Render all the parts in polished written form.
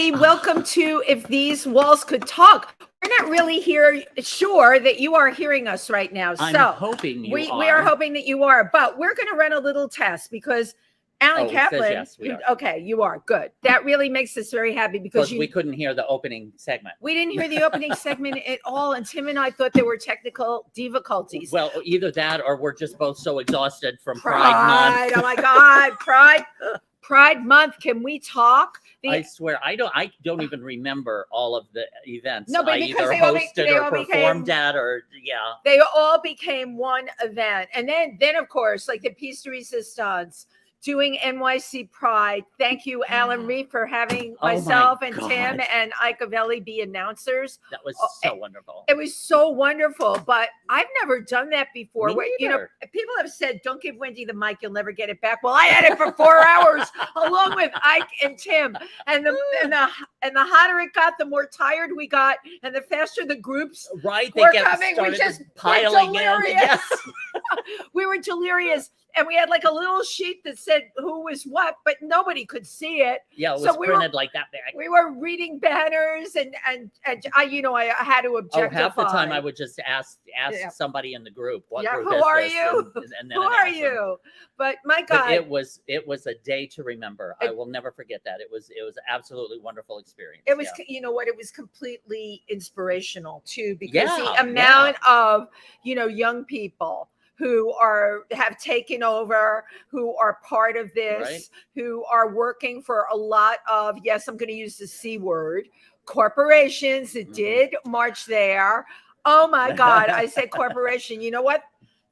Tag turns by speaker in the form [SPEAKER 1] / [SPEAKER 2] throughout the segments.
[SPEAKER 1] everybody. Welcome to If These Walls Could Talk. We're not really sure that you are hearing us right now.
[SPEAKER 2] I'm
[SPEAKER 1] so
[SPEAKER 2] hoping
[SPEAKER 1] we are hoping that you are, but we're going to run a little test because Alan Kaplan.
[SPEAKER 2] Yes, we are.
[SPEAKER 1] Okay, you are good. That really makes us very happy because
[SPEAKER 2] we couldn't hear the opening segment.
[SPEAKER 1] We didn't hear the opening segment at all, and Tim and I thought there were technical difficulties.
[SPEAKER 2] Well, either that or we're just both so exhausted from Pride Month.
[SPEAKER 1] Oh my God, Pride Month. Can we talk?
[SPEAKER 2] I swear, I don't even remember all of the events.
[SPEAKER 1] No, but
[SPEAKER 2] I
[SPEAKER 1] because
[SPEAKER 2] either hosted or performed at, or
[SPEAKER 1] they all became one event. And then of course, like the Piece de Resistance, doing NYC Pride. Thank you, Alan Reed, for having myself and Tim and Ike Avelli be announcers.
[SPEAKER 2] That was so wonderful.
[SPEAKER 1] It was so wonderful, but I've never done that before.
[SPEAKER 2] Me neither.
[SPEAKER 1] People have said, "Don't give Wendy the mic; you'll never get it back." Well, I had it for 4 hours, along with Ike and Tim, and the hotter it got, the more tired we got, and the faster the groups were coming. We just
[SPEAKER 2] piling in. Yes,
[SPEAKER 1] we were delirious. And we had like a little sheet that said who was what, but nobody could see it.
[SPEAKER 2] Yeah, it was printed like that big.
[SPEAKER 1] We were reading banners, and I had to objectify.
[SPEAKER 2] Half the time I would just ask somebody in the group, "What group
[SPEAKER 1] who
[SPEAKER 2] is
[SPEAKER 1] are
[SPEAKER 2] this?"
[SPEAKER 1] you?
[SPEAKER 2] And then
[SPEAKER 1] who are you? But my God,
[SPEAKER 2] but it was a day to remember. I will never forget that. It was an absolutely wonderful experience.
[SPEAKER 1] It was, you know what? It was completely inspirational too, because the amount of young people who have taken over, who are part of this, who are working for a lot of, yes, I'm going to use the C word, corporations that did march there. Oh my God, I said corporation. You know what?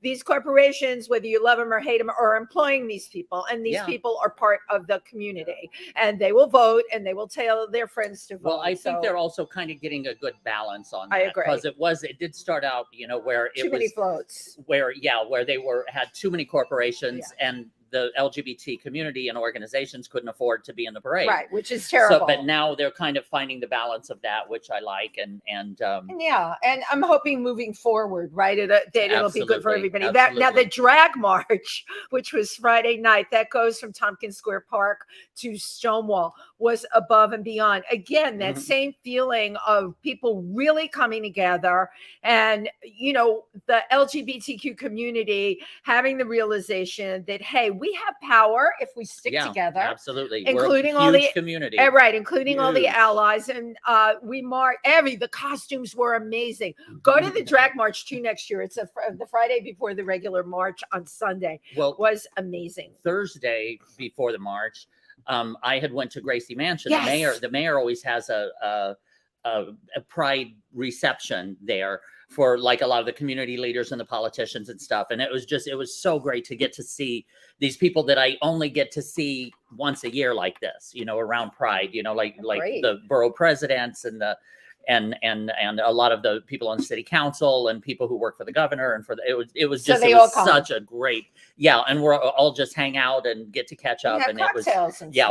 [SPEAKER 1] These corporations, whether you love them or hate them, are employing these people, and these people are part of the community, and they will vote, and they will tell their friends to vote.
[SPEAKER 2] Well, I think they're also kind of getting a good balance on that.
[SPEAKER 1] I agree,
[SPEAKER 2] because it did start out, where it
[SPEAKER 1] too many floats,
[SPEAKER 2] where they had too many corporations, and the LGBT community and organizations couldn't afford to be in the parade,
[SPEAKER 1] right? Which is terrible.
[SPEAKER 2] But now they're kind of finding the balance of that, which I like, and
[SPEAKER 1] I'm hoping moving forward, right, that it'll be good for everybody.
[SPEAKER 2] Absolutely.
[SPEAKER 1] Now the drag march, which was Friday night, that goes from Tompkins Square Park to Stonewall, was above and beyond. Again, that same feeling of people really coming together, and the LGBTQ community having the realization that, hey, we have power if we stick together.
[SPEAKER 2] Absolutely,
[SPEAKER 1] including
[SPEAKER 2] all the community,
[SPEAKER 1] right? Including all the allies, and we march. The costumes were amazing. Go to the drag march too next year. It's the Friday before the regular march on Sunday.
[SPEAKER 2] Well,
[SPEAKER 1] was amazing.
[SPEAKER 2] Thursday before the march, I had went to Gracie Mansion. Yes. The mayor always has a pride reception there for like a lot of the community leaders and the politicians and stuff. And it was so great to get to see these people that I only get to see once a year like this, around Pride, like the borough presidents and a lot of the people on city council and people who work for the governor and it was such a great, and we're all just hang out and get to catch up. And it was,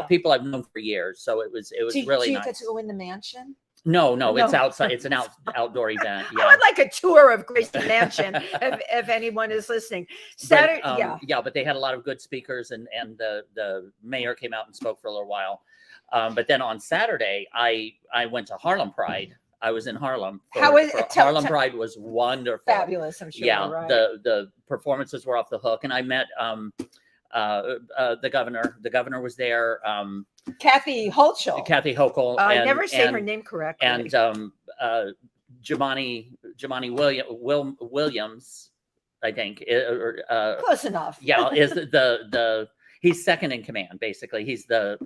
[SPEAKER 2] people I've known for years. So it was really nice.
[SPEAKER 1] Do you get to go in the mansion?
[SPEAKER 2] No, it's outside. It's an outdoor event.
[SPEAKER 1] I would like a tour of Gracie Mansion if anyone is listening. Saturday,
[SPEAKER 2] but they had a lot of good speakers, and the mayor came out and spoke for a little while. But then on Saturday, I went to Harlem Pride. I was in Harlem. Harlem Pride was wonderful,
[SPEAKER 1] fabulous. I'm sure.
[SPEAKER 2] Yeah,
[SPEAKER 1] right.
[SPEAKER 2] The performances were off the hook, and I met the governor. The governor was there.
[SPEAKER 1] Kathy Hochul. I never say her name correctly.
[SPEAKER 2] And Jemani Williams, I think.
[SPEAKER 1] Close enough.
[SPEAKER 2] Yeah, is he's second in command. Basically, he's what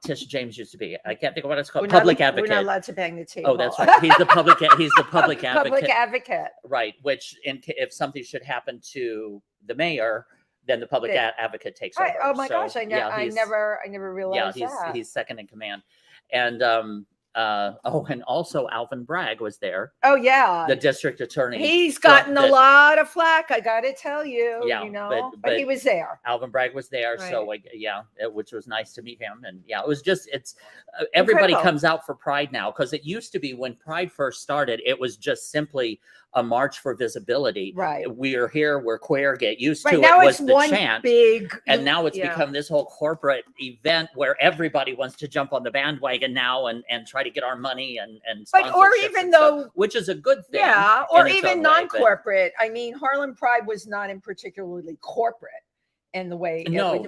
[SPEAKER 2] Tish James used to be. I can't think of what it's called. Public advocate.
[SPEAKER 1] We're not allowed to bang the table.
[SPEAKER 2] Oh, that's right. He's the public advocate.
[SPEAKER 1] Public advocate.
[SPEAKER 2] Right. Which, if something should happen to the mayor, then the public advocate takes over.
[SPEAKER 1] Oh my gosh! I never realized that.
[SPEAKER 2] He's second in command, and and also Alvin Bragg was there.
[SPEAKER 1] Oh yeah,
[SPEAKER 2] the district attorney.
[SPEAKER 1] He's gotten a lot of flack, I gotta tell you.
[SPEAKER 2] Yeah,
[SPEAKER 1] you know, but he was there.
[SPEAKER 2] Alvin Bragg was there,
[SPEAKER 1] Right.
[SPEAKER 2] so which was nice to meet him. And yeah, it was just everybody comes out for Pride now, because it used to be when Pride first started, it was just simply a march for visibility.
[SPEAKER 1] Right.
[SPEAKER 2] We are here, we're queer, get used to
[SPEAKER 1] now
[SPEAKER 2] it. Was
[SPEAKER 1] it's
[SPEAKER 2] the
[SPEAKER 1] one
[SPEAKER 2] chant,
[SPEAKER 1] big,
[SPEAKER 2] and now it's become this whole corporate event where everybody wants to jump on the bandwagon now and try to get our money and
[SPEAKER 1] but or even though
[SPEAKER 2] stuff, which is a good thing.
[SPEAKER 1] Yeah, or even non-corporate. I mean, Harlem Pride was not in particularly corporate in the way.
[SPEAKER 2] No.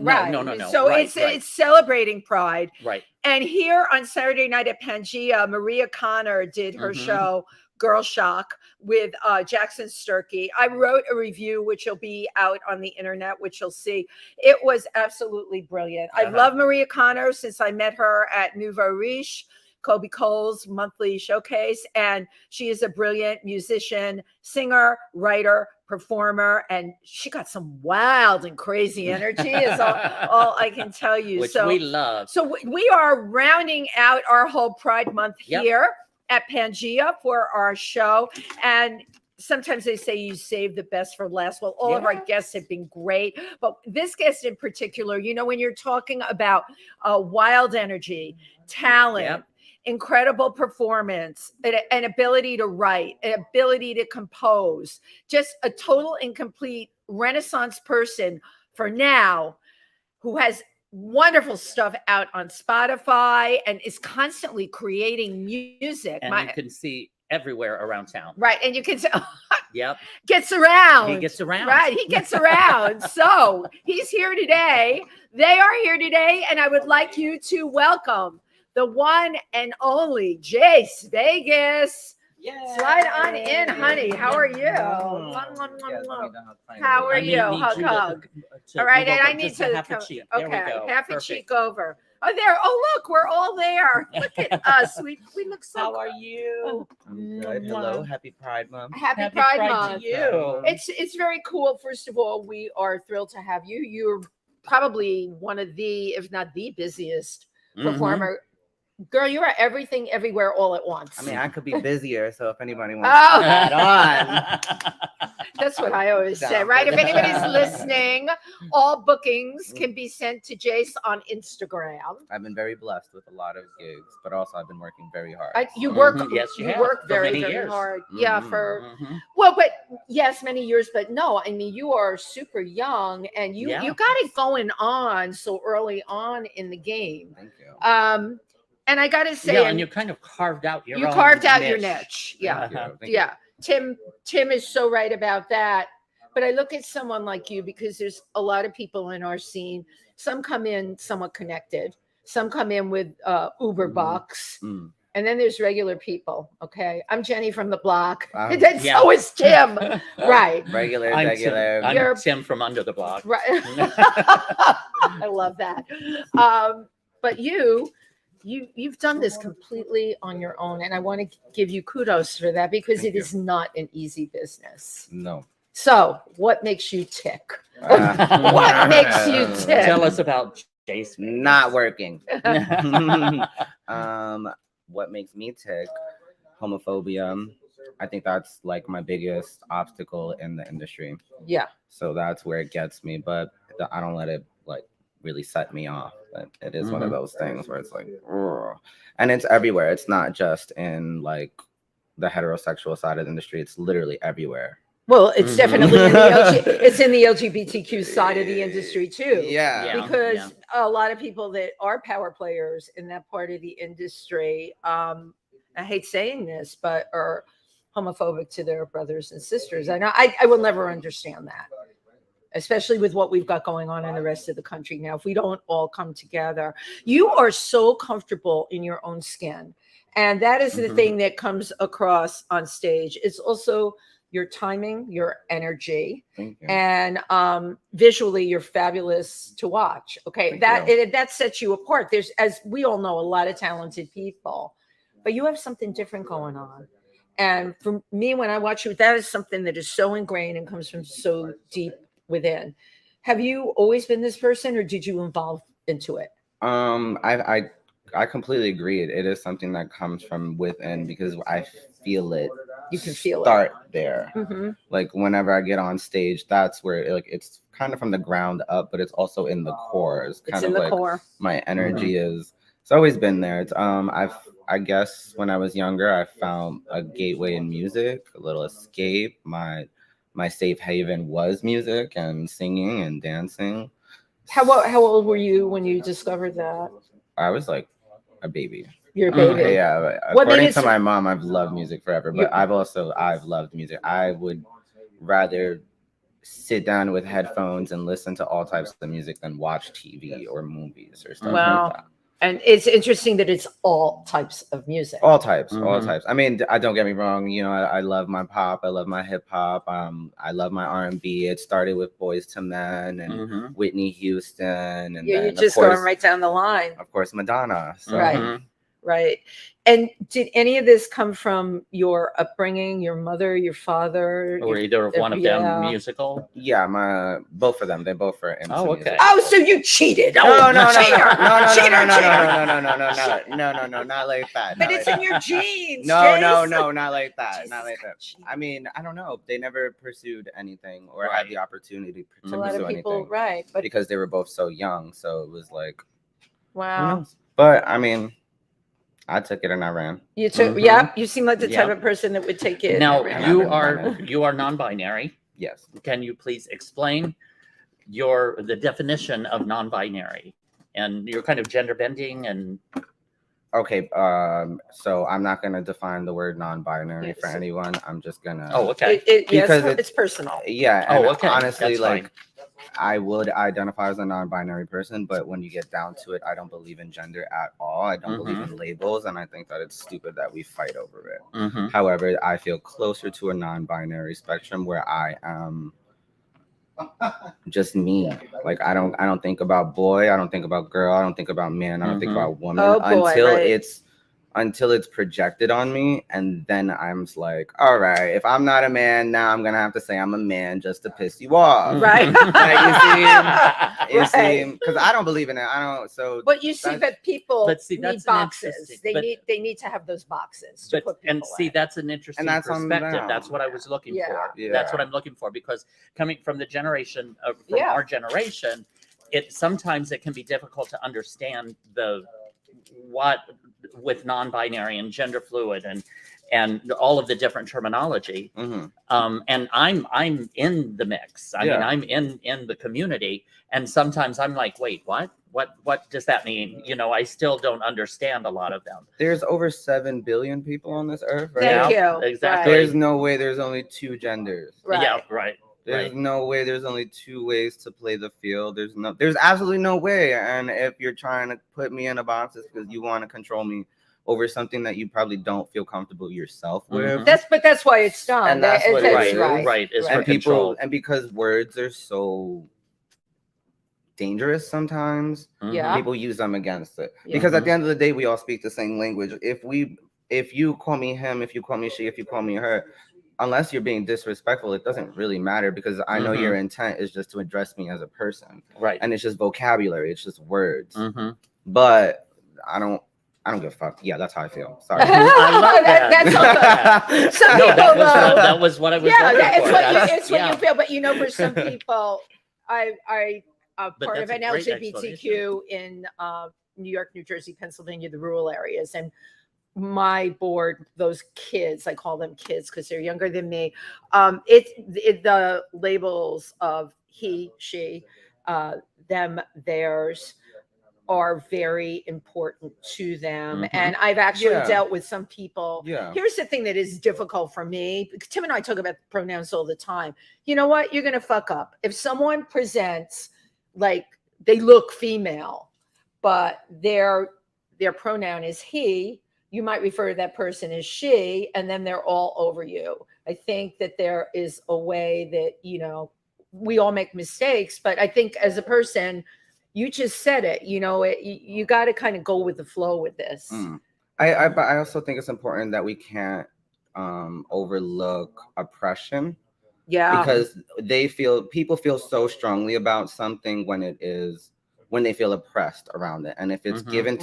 [SPEAKER 1] So it's celebrating Pride.
[SPEAKER 2] Right.
[SPEAKER 1] And here on Saturday night at PANGEA, Maria Connor did her show Girl Shock with Jackson Sturkey. I wrote a review, which will be out on the internet, which you'll see. It was absolutely brilliant. I love Maria Connor since I met her at Nouveau Riche, Kobe Cole's monthly showcase. And she is a brilliant musician, singer, writer, performer, and she got some wild and crazy energy is all I can tell you.
[SPEAKER 2] Which we love.
[SPEAKER 1] So we are rounding out our whole Pride Month here at PANGEA for our show. And sometimes they say you save the best for last. Well, all of our guests have been great, but this guest in particular, you know, when you're talking about wild energy, talent, incredible performance, an ability to write, an ability to compose, just a total and complete Renaissance person for now, who has wonderful stuff out on Spotify and is constantly creating music.
[SPEAKER 2] And you can see everywhere around town.
[SPEAKER 1] Right. And you can say,
[SPEAKER 2] gets
[SPEAKER 1] around.
[SPEAKER 2] He gets around.
[SPEAKER 1] Right. He gets around. So he's here today. They are here today. And I would like you to welcome the one and only Jayse Vegas. Yay. Slide on in, honey. How are you? How are you? Hug. All right, and I need to
[SPEAKER 2] half a cheek.
[SPEAKER 1] Half a cheek over. Oh, there. Oh, look, we're all there. Look at us. We look so.
[SPEAKER 3] How are you? I'm good. Hello. Happy Pride Month.
[SPEAKER 1] Happy Pride Month
[SPEAKER 2] to you.
[SPEAKER 1] It's very cool. First of all, we are thrilled to have you. You're probably one of the, if not the busiest performer. Girl, you are everything, everywhere, all at once.
[SPEAKER 3] I mean, I could be busier, so if anybody wants to add on.
[SPEAKER 1] That's what I always say, right? If anybody's listening, all bookings can be sent to Jayse on Instagram.
[SPEAKER 3] I've been very blessed with a lot of gigs, but also I've been working very hard.
[SPEAKER 1] You work,
[SPEAKER 2] yes,
[SPEAKER 1] you work very, very hard. Yeah, well, but yes, many years, but no, I mean, you are super young and you got it going on so early on in the game.
[SPEAKER 3] Thank you.
[SPEAKER 1] And I gotta say,
[SPEAKER 2] and you kind of carved out your
[SPEAKER 1] your niche.
[SPEAKER 3] Yeah.
[SPEAKER 1] Tim is so right about that. But I look at someone like you because there's a lot of people in our scene. Some come in somewhat connected. Some come in with Uber bucks. And then there's regular people. Okay. I'm Jenny from the block. And then so is Tim. Right.
[SPEAKER 3] Regular.
[SPEAKER 2] I'm Tim from under the block.
[SPEAKER 1] Right. I love that. But you've done this completely on your own, and I want to give you kudos for that because it is not an easy business.
[SPEAKER 3] No.
[SPEAKER 1] So, what makes you tick? What makes you tick?
[SPEAKER 2] Tell us about Jayse.
[SPEAKER 3] Not working. What makes me tick? Homophobia. I think that's like my biggest obstacle in the industry.
[SPEAKER 1] Yeah.
[SPEAKER 3] So that's where it gets me, but I don't let it like really set me off. But it is one of those things where it's like, ugh. And it's everywhere. It's not just in like the heterosexual side of the industry. It's literally everywhere.
[SPEAKER 1] Well, it's definitely in the LGBTQ side of the industry too.
[SPEAKER 3] Yeah.
[SPEAKER 1] Because a lot of people that are power players in that part of the industry, I hate saying this, but are homophobic to their brothers and sisters. I know I will never understand that, especially with what we've got going on in the rest of the country now. If we don't all come together, you are so comfortable in your own skin. And that is the thing that comes across on stage. It's also your timing, your energy, and visually you're fabulous to watch. Okay. That sets you apart. There's, as we all know, a lot of talented people, but you have something different going on. And for me, when I watch you, that is something that is so ingrained and comes from so deep within. Have you always been this person, or did you evolve into it?
[SPEAKER 3] I I completely agree. It is something that comes from within because I feel it.
[SPEAKER 1] You can feel
[SPEAKER 3] start there.
[SPEAKER 1] Mm-hmm.
[SPEAKER 3] Like whenever I get on stage, that's where it's kind of from the ground up, but it's also in the core. It's kind
[SPEAKER 1] in
[SPEAKER 3] of
[SPEAKER 1] the
[SPEAKER 3] like
[SPEAKER 1] core.
[SPEAKER 3] my energy is. It's always been there. It's I guess when I was younger, I found a gateway in music, a little escape. My safe haven was music and singing and dancing.
[SPEAKER 1] How old were you when you discovered that?
[SPEAKER 3] I was like a baby.
[SPEAKER 1] You're a baby.
[SPEAKER 3] Yeah. According to my mom, I've loved music forever, but I've loved music. I would rather sit down with headphones and listen to all types of music than watch TV or movies or stuff like that.
[SPEAKER 1] And it's interesting that it's all types of music.
[SPEAKER 3] All types. I mean, don't get me wrong. You know, I love my pop. I love my hip hop. I love my R&B. It started with Boyz II Men and Whitney Houston, and
[SPEAKER 1] you're just going right down the line.
[SPEAKER 3] Of course, Madonna. So.
[SPEAKER 1] Right. And did any of this come from your upbringing, your mother, your father?
[SPEAKER 2] Or either of one of them musical?
[SPEAKER 3] Yeah, both of them. They both are into music.
[SPEAKER 1] Oh, so you cheated.
[SPEAKER 3] No, not like that.
[SPEAKER 1] But it's in your genes.
[SPEAKER 3] No, not like that. Not like that. I mean, I don't know. They never pursued anything or had the opportunity to pursue anything.
[SPEAKER 1] Right. But
[SPEAKER 3] because they were both so young. So it was like,
[SPEAKER 1] wow.
[SPEAKER 3] But I mean, I took it and I ran.
[SPEAKER 1] You took, you seem like the type of person that would take it.
[SPEAKER 2] Now you are non-binary.
[SPEAKER 3] Yes.
[SPEAKER 2] Can you please explain the definition of non-binary and your kind of gender bending and?
[SPEAKER 3] Okay. So I'm not gonna define the word non-binary for anyone. I'm just gonna.
[SPEAKER 2] Oh, okay.
[SPEAKER 3] Because
[SPEAKER 1] it's personal.
[SPEAKER 3] Yeah.
[SPEAKER 2] Oh, okay.
[SPEAKER 3] Honestly,
[SPEAKER 2] that's
[SPEAKER 3] like.
[SPEAKER 2] Fine.
[SPEAKER 3] I would identify as a non-binary person, but when you get down to it, I don't believe in gender at all. I don't believe in labels, and I think that it's stupid that we fight over it. However, I feel closer to a non-binary spectrum where I am just me. Like I don't think about boy, I don't think about girl, I don't think about man, I don't think about woman until it's projected on me, and then I'm like, all right, if I'm not a man, now I'm gonna have to say I'm a man just to piss you off,
[SPEAKER 1] right?
[SPEAKER 3] You see, because I don't believe in it. I don't. So,
[SPEAKER 1] but you see, but people need boxes. They need to have those boxes. To put people
[SPEAKER 2] in. That's an interesting perspective. That's what I was looking for.
[SPEAKER 3] Yeah.
[SPEAKER 2] That's what I'm looking for, because coming from the generation from our generation, sometimes it can be difficult to understand what with non-binary and gender fluid and all of the different terminology. And I'm in the mix. I mean, I'm in the community, and sometimes I'm like, wait, what does that mean? You know, I still don't understand a lot of them.
[SPEAKER 3] There's over 7 billion people on this earth, right?
[SPEAKER 1] Thank you.
[SPEAKER 2] Exactly.
[SPEAKER 3] There's no way there's only 2 genders.
[SPEAKER 1] Right.
[SPEAKER 2] Yeah, right.
[SPEAKER 3] There's no way there's only 2 ways to play the field. There's absolutely no way. And if you're trying to put me in a box, it's because you want to control me over something that you probably don't feel comfortable yourself with.
[SPEAKER 1] That's why it's done.
[SPEAKER 3] And that's what it is.
[SPEAKER 2] Right.
[SPEAKER 3] And people, and because words are so dangerous sometimes, people use them against it. Because at the end of the day, we all speak the same language. If you call me him, if you call me she, if you call me her, unless you're being disrespectful, it doesn't really matter, because I know your intent is just to address me as a person.
[SPEAKER 2] Right.
[SPEAKER 3] And it's just vocabulary. It's just words. But I don't give a fuck. Yeah, that's how I feel. Sorry.
[SPEAKER 2] I love that.
[SPEAKER 1] That's all good.
[SPEAKER 2] That was what I was looking for.
[SPEAKER 1] It's what you feel. But you know, for some people, I'm part of an LGBTQ in New York, New Jersey, Pennsylvania, the rural areas, and my board, those kids, I call them kids because they're younger than me. The labels of he, she, them, theirs are very important to them. And I've actually dealt with some people. Here's the thing that is difficult for me. Tim and I talk about pronouns all the time. You know what? You're going to fuck up. If someone presents like they look female, but their pronoun is he, you might refer to that person as she, and then they're all over you. I think that there is a way that, you know, we all make mistakes, but I think as a person, you just said it, you know, you got to kind of go with the flow with this.
[SPEAKER 3] But I also think it's important that we can't overlook oppression. Yeah. Because people feel so strongly about something when when they feel oppressed around it. And if it's given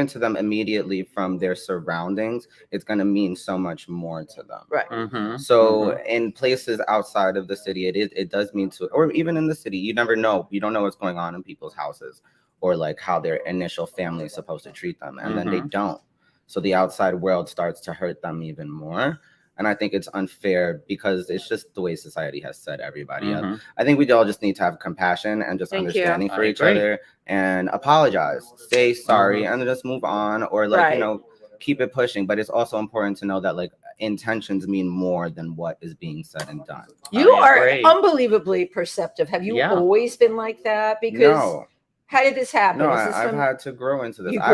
[SPEAKER 3] to them immediately from their surroundings, it's going to mean so much more to them.
[SPEAKER 1] Right.
[SPEAKER 3] So in places outside of the city, it does mean to, or even in the city, you never know. You don't know what's going on in people's houses, or like how their initial family is supposed to treat them. And then they don't. So the outside world starts to hurt them even more. And I think it's unfair because it's just the way society has set everybody up. I think we all just need to have compassion and just understanding for each other and apologize, say sorry, and then just move on, or like, you know, keep it pushing. But it's also important to know that like intentions mean more than what is being said and done.
[SPEAKER 1] You are unbelievably perceptive. Have you always been like that? Because how did this happen?
[SPEAKER 3] No, I've had to grow into this. I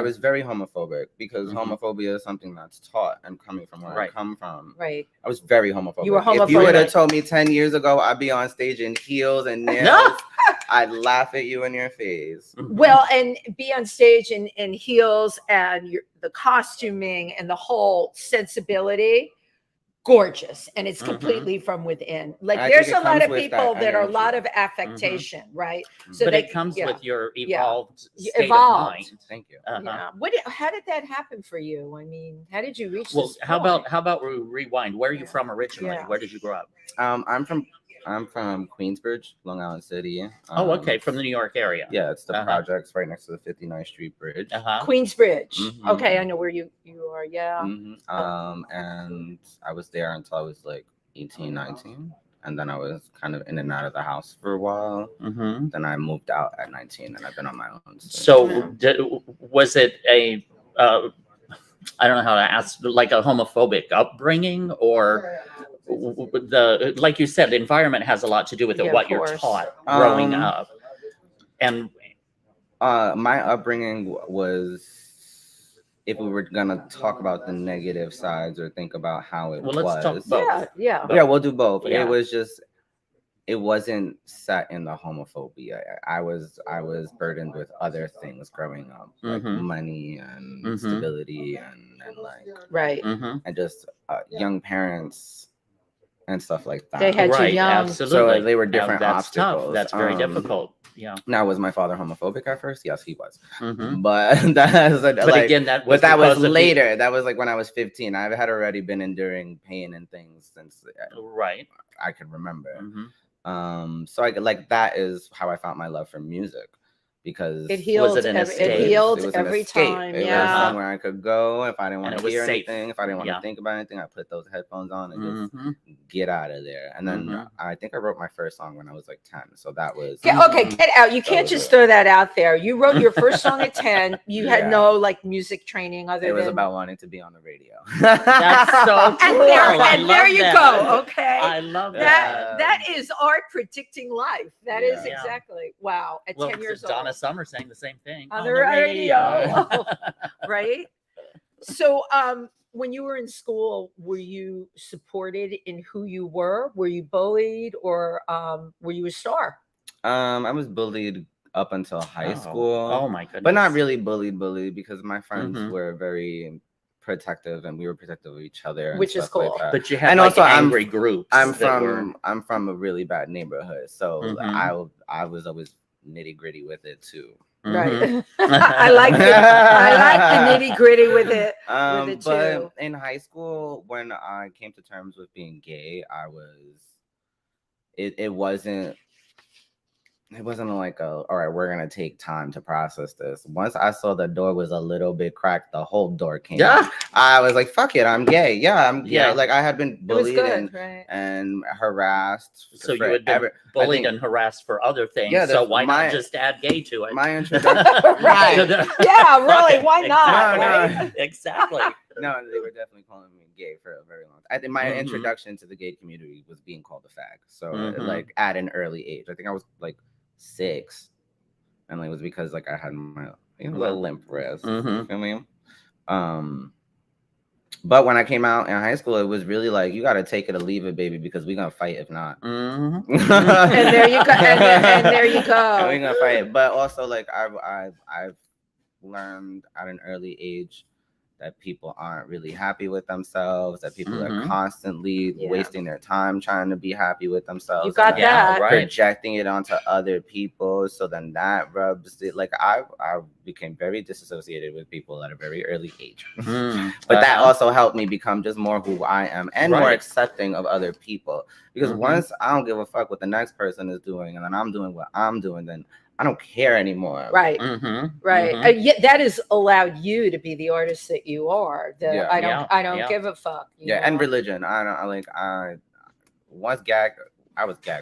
[SPEAKER 3] was very homophobic because homophobia is something that's taught, and coming from where I come from.
[SPEAKER 1] Right.
[SPEAKER 3] I was very homophobic.
[SPEAKER 1] You were homophobic.
[SPEAKER 3] If you would have told me 10 years ago I'd be on stage in heels and nails, I'd laugh at you in your face.
[SPEAKER 1] Well, and be on stage in heels and the costuming and the whole sensibility. Gorgeous, and it's completely from within. Like there's a lot of people that are a lot of affectation, right?
[SPEAKER 2] So but it comes with your evolved state of mind.
[SPEAKER 3] Thank you.
[SPEAKER 1] How did that happen for you? I mean, how did you reach this
[SPEAKER 2] how about we rewind? Where are you from originally? Where did you grow up?
[SPEAKER 3] I'm from Queensbridge, Long Island City.
[SPEAKER 2] Okay, from the New York area.
[SPEAKER 3] Yeah, it's the projects right next to the 59th Street Bridge.
[SPEAKER 1] Queensbridge. Okay, I know where you are. Yeah.
[SPEAKER 3] And I was there until I was like 18, 19. And then I was kind of in and out of the house for a while. Then I moved out at 19, and I've been on my own.
[SPEAKER 2] So was it a, I don't know how to ask, like a homophobic upbringing, or... like you said, the environment has a lot to do with it, what you're taught growing up. And
[SPEAKER 3] my upbringing was, if we were gonna talk about the negative sides or think about how it was,
[SPEAKER 2] let's talk both.
[SPEAKER 3] Yeah, we'll do both. It was just, it wasn't set in the homophobia. I was burdened with other things growing up, like money and stability and like and just young parents and stuff like that.
[SPEAKER 1] They had you young.
[SPEAKER 2] Absolutely.
[SPEAKER 3] So they were different
[SPEAKER 2] that's
[SPEAKER 3] obstacles.
[SPEAKER 2] Tough. That's very difficult. Yeah.
[SPEAKER 3] Now, was my father homophobic at first? Yes, he was. But that's
[SPEAKER 2] again, that
[SPEAKER 3] was later. That was like when I was 15. I had already been enduring pain and things since I could remember. So I like, that is how I found my love for music. Because
[SPEAKER 1] it healed every time.
[SPEAKER 3] It was somewhere I could go if I didn't want to hear anything, if I didn't want to think about anything. I put those headphones on and just get out of there. And then I think I wrote my first song when I was like 10. So that was
[SPEAKER 1] okay. Get out! You can't just throw that out there. You wrote your first song at 10. You had no like music training other than.
[SPEAKER 3] It was about wanting to be on the radio.
[SPEAKER 2] That's so cool.
[SPEAKER 1] And there you go. Okay.
[SPEAKER 2] I love that.
[SPEAKER 1] That is art predicting life. That is exactly wow. At 10 years old.
[SPEAKER 2] Donna Summer saying the same thing
[SPEAKER 1] on the radio. Right. So when you were in school, were you supported in who you were? Were you bullied, or were you a star?
[SPEAKER 3] I was bullied up until high school.
[SPEAKER 2] Oh my goodness.
[SPEAKER 3] But not really bullied because my friends were very protective, and we were protective of each other,
[SPEAKER 1] which is cool.
[SPEAKER 3] Like
[SPEAKER 2] but you had also angry groups.
[SPEAKER 3] I'm from a really bad neighborhood, so I was always nitty gritty with it too.
[SPEAKER 1] Right. I like the nitty gritty with it.
[SPEAKER 3] But in high school, when I came to terms with being gay, it wasn't like all right, we're gonna take time to process this. Once I saw the door was a little bit cracked, the whole door came out. I was like, fuck it, I'm gay. I'm gay. Like I had been bullied and harassed.
[SPEAKER 2] So you had been bullied and harassed for other things. So why not just add gay to it?
[SPEAKER 3] My introduction.
[SPEAKER 1] Really, why not?
[SPEAKER 2] No, exactly.
[SPEAKER 3] No, they were definitely calling me gay for a very long time. I think my introduction to the gay community was being called a fag. So like at an early age, I think I was like 6, and it was because like I had my little limp wrist. You feel me? But when I came out in high school, it was really like, you got to take it or leave it, baby, because we're gonna fight if not.
[SPEAKER 1] And there you go. And there you go.
[SPEAKER 3] We're gonna fight. But also, like I've learned at an early age that people aren't really happy with themselves, that people are constantly wasting their time trying to be happy with themselves.
[SPEAKER 1] You got that.
[SPEAKER 2] Right.
[SPEAKER 3] Projecting it onto other people. So then that rubs it. Like I became very disassociated with people at a very early age. But that also helped me become just more who I am and more accepting of other people. Because once I don't give a fuck what the next person is doing and then I'm doing what I'm doing, then I don't care anymore.
[SPEAKER 1] Right. Right. Yet that has allowed you to be the artist that you are. I don't give a fuck. You know?
[SPEAKER 3] And religion. I was gagged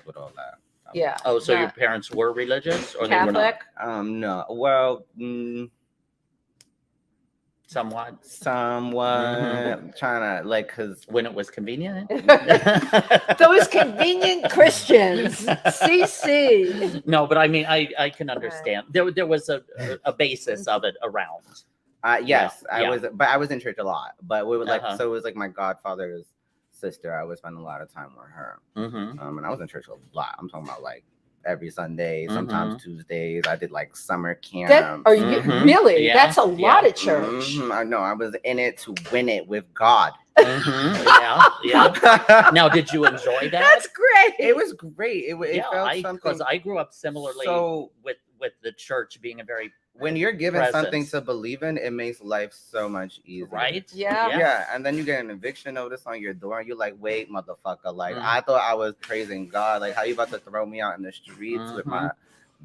[SPEAKER 3] with all that.
[SPEAKER 1] Yeah.
[SPEAKER 2] Oh, so your parents were religious or
[SPEAKER 1] Catholic?
[SPEAKER 2] they were not?
[SPEAKER 3] No. Well,
[SPEAKER 2] Somewhat.
[SPEAKER 3] I'm trying to because
[SPEAKER 2] when it was convenient.
[SPEAKER 1] Those convenient Christians. CC.
[SPEAKER 2] No, but I mean, I can understand. There was a basis of it around.
[SPEAKER 3] Yes, I was in church a lot, but we would so it was like my godfather's sister. I would spend a lot of time with her, and I was in church a lot. I'm talking about like every Sunday, sometimes Tuesdays. I did like summer camp.
[SPEAKER 1] Are you really?
[SPEAKER 2] Yeah.
[SPEAKER 1] That's a lot of church.
[SPEAKER 3] I know. I was in it to win it with God.
[SPEAKER 2] Now, did you enjoy that?
[SPEAKER 1] That's great.
[SPEAKER 3] It was great. It felt something.
[SPEAKER 2] Because I grew up similarly with the church being a very
[SPEAKER 3] when you're given something to believe in, it makes life so much easier.
[SPEAKER 2] Right?
[SPEAKER 3] Yeah. And then you get an eviction notice on your door, and you're like, "Wait, motherfucker! Like I thought I was praising God. Like how you about to throw me out in the streets with my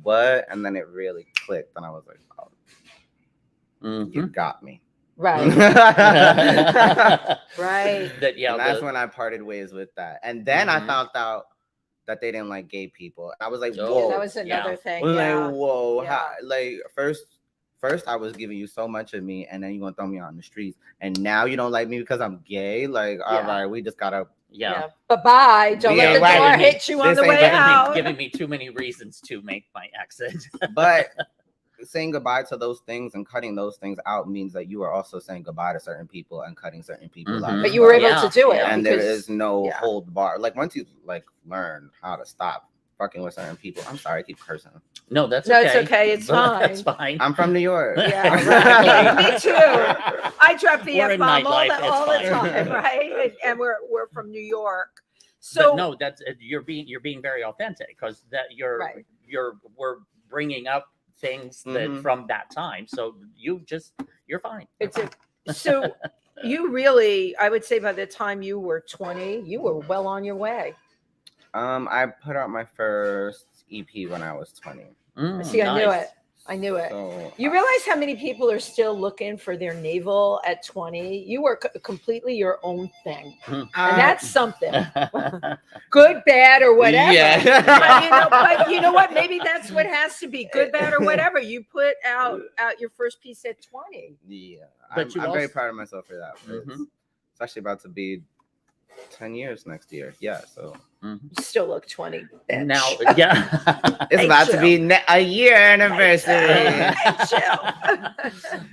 [SPEAKER 3] what?" And then it really clicked, and I was like, "Oh, you got me."
[SPEAKER 1] Right. Right.
[SPEAKER 3] And that's when I parted ways with that, and then I found out that they didn't like gay people. I was like, whoa.
[SPEAKER 1] That was another thing.
[SPEAKER 3] Like, whoa. How, like, first I was giving you so much of me, and then you're going to throw me out in the streets. And now you don't like me because I'm gay? Like, all right, we just got to.
[SPEAKER 1] Bye-bye. Don't let the door hit you on the way out.
[SPEAKER 2] Giving me too many reasons to make my exit.
[SPEAKER 3] But saying goodbye to those things and cutting those things out means that you are also saying goodbye to certain people and cutting certain people out.
[SPEAKER 1] But you were able to do it.
[SPEAKER 3] And there is no hold bar. Like once you learn how to stop fucking with certain people. I'm sorry, I keep cursing.
[SPEAKER 2] No, that's okay.
[SPEAKER 1] It's okay. It's fine.
[SPEAKER 2] That's fine.
[SPEAKER 3] I'm from New York.
[SPEAKER 1] Yeah, me too. I drop the F-bomb all the time, right? And we're from New York. So
[SPEAKER 2] but no, that's you're being very authentic because that we're bringing up things that from that time. So you're fine.
[SPEAKER 1] So you really, I would say by the time you were 20, you were well on your way.
[SPEAKER 3] I put out my first EP when I was 20.
[SPEAKER 1] See, I knew it. So, you realize how many people are still looking for their navel at 20? You were completely your own thing. And that's something. Good, bad, or whatever.
[SPEAKER 3] Yeah.
[SPEAKER 1] But you know what? Maybe that's what has to be. Good, bad, or whatever. You put out your first piece at 20.
[SPEAKER 3] Yeah. I'm very proud of myself for that. It's actually about to be 10 years next year. Yeah, so
[SPEAKER 1] you still look 20. Bitch.
[SPEAKER 2] Now,
[SPEAKER 3] it's about to be a year anniversary.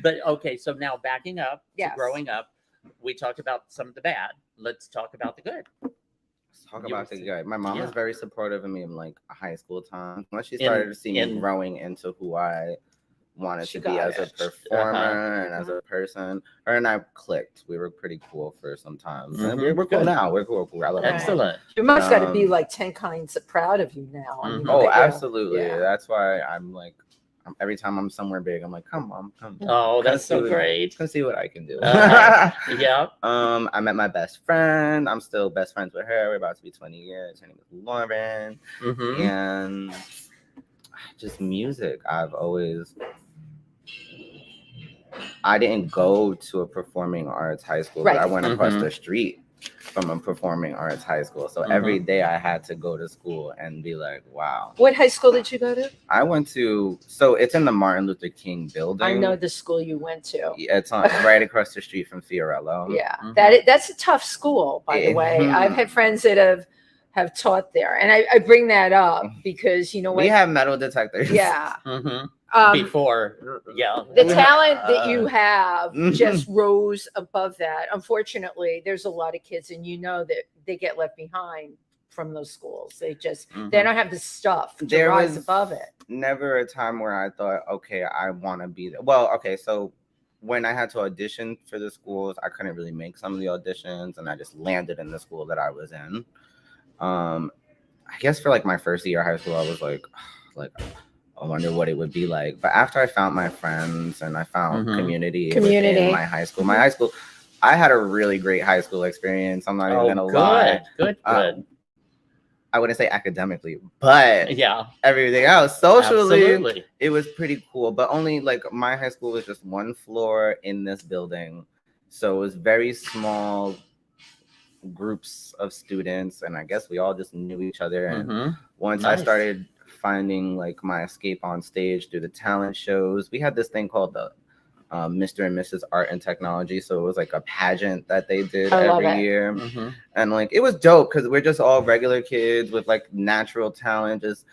[SPEAKER 2] But okay, so now backing up to growing up, we talked about some of the bad. Let's talk about the good.
[SPEAKER 3] Let's talk about the good. My mom was very supportive of me in like high school time. Once she started to see me growing into who I wanted to be as a performer and as a person. Her and I clicked. We were pretty cool for some time. And we're cool now. We're cool.
[SPEAKER 2] Excellent.
[SPEAKER 1] Your mom's got to be like 10 kinds of proud of you now. I mean,
[SPEAKER 3] absolutely. Yeah. That's why I'm like, every time I'm somewhere big, I'm like, come on, come.
[SPEAKER 2] Oh, that's so great.
[SPEAKER 3] Come see what I can do.
[SPEAKER 2] Yeah.
[SPEAKER 3] I met my best friend. I'm still best friends with her. We're about to be 20 years. Her name is Lauren. And just music. I didn't go to a performing arts high school, but I went across the street from a performing arts high school. So every day I had to go to school and be like, wow.
[SPEAKER 1] What high school did you go to?
[SPEAKER 3] I went to, so it's in the Martin Luther King building.
[SPEAKER 1] I know the school you went to.
[SPEAKER 3] Yeah, it's right across the street from Fiorello.
[SPEAKER 1] Yeah, that's a tough school, by the way. I've had friends that have taught there. And I bring that up because, you know,
[SPEAKER 3] we have metal detectors.
[SPEAKER 1] Yeah.
[SPEAKER 2] Before,
[SPEAKER 1] the talent that you have just rose above that. Unfortunately, there's a lot of kids, and you know that they get left behind from those schools. They just they don't have the stuff to rise above it.
[SPEAKER 3] Never a time where I thought, okay, I want to be there. Well, okay, so when I had to audition for the schools, I couldn't really make some of the auditions, and I just landed in the school that I was in. I guess for like my first year of high school, I was like, I wonder what it would be like. But after I found my friends and I found community within my high school, I had a really great high school experience. I'm not even gonna lie.
[SPEAKER 2] Good.
[SPEAKER 3] I wouldn't say academically, but everything else, socially, it was pretty cool. But only like my high school was just one floor in this building, so it was very small groups of students, and I guess we all just knew each other. And once I started finding like my escape on stage through the talent shows, we had this thing called the Mr. and Mrs. Art and Technology. So it was like a pageant that they did every year. And like it was dope because we're just all regular kids with like natural talent, just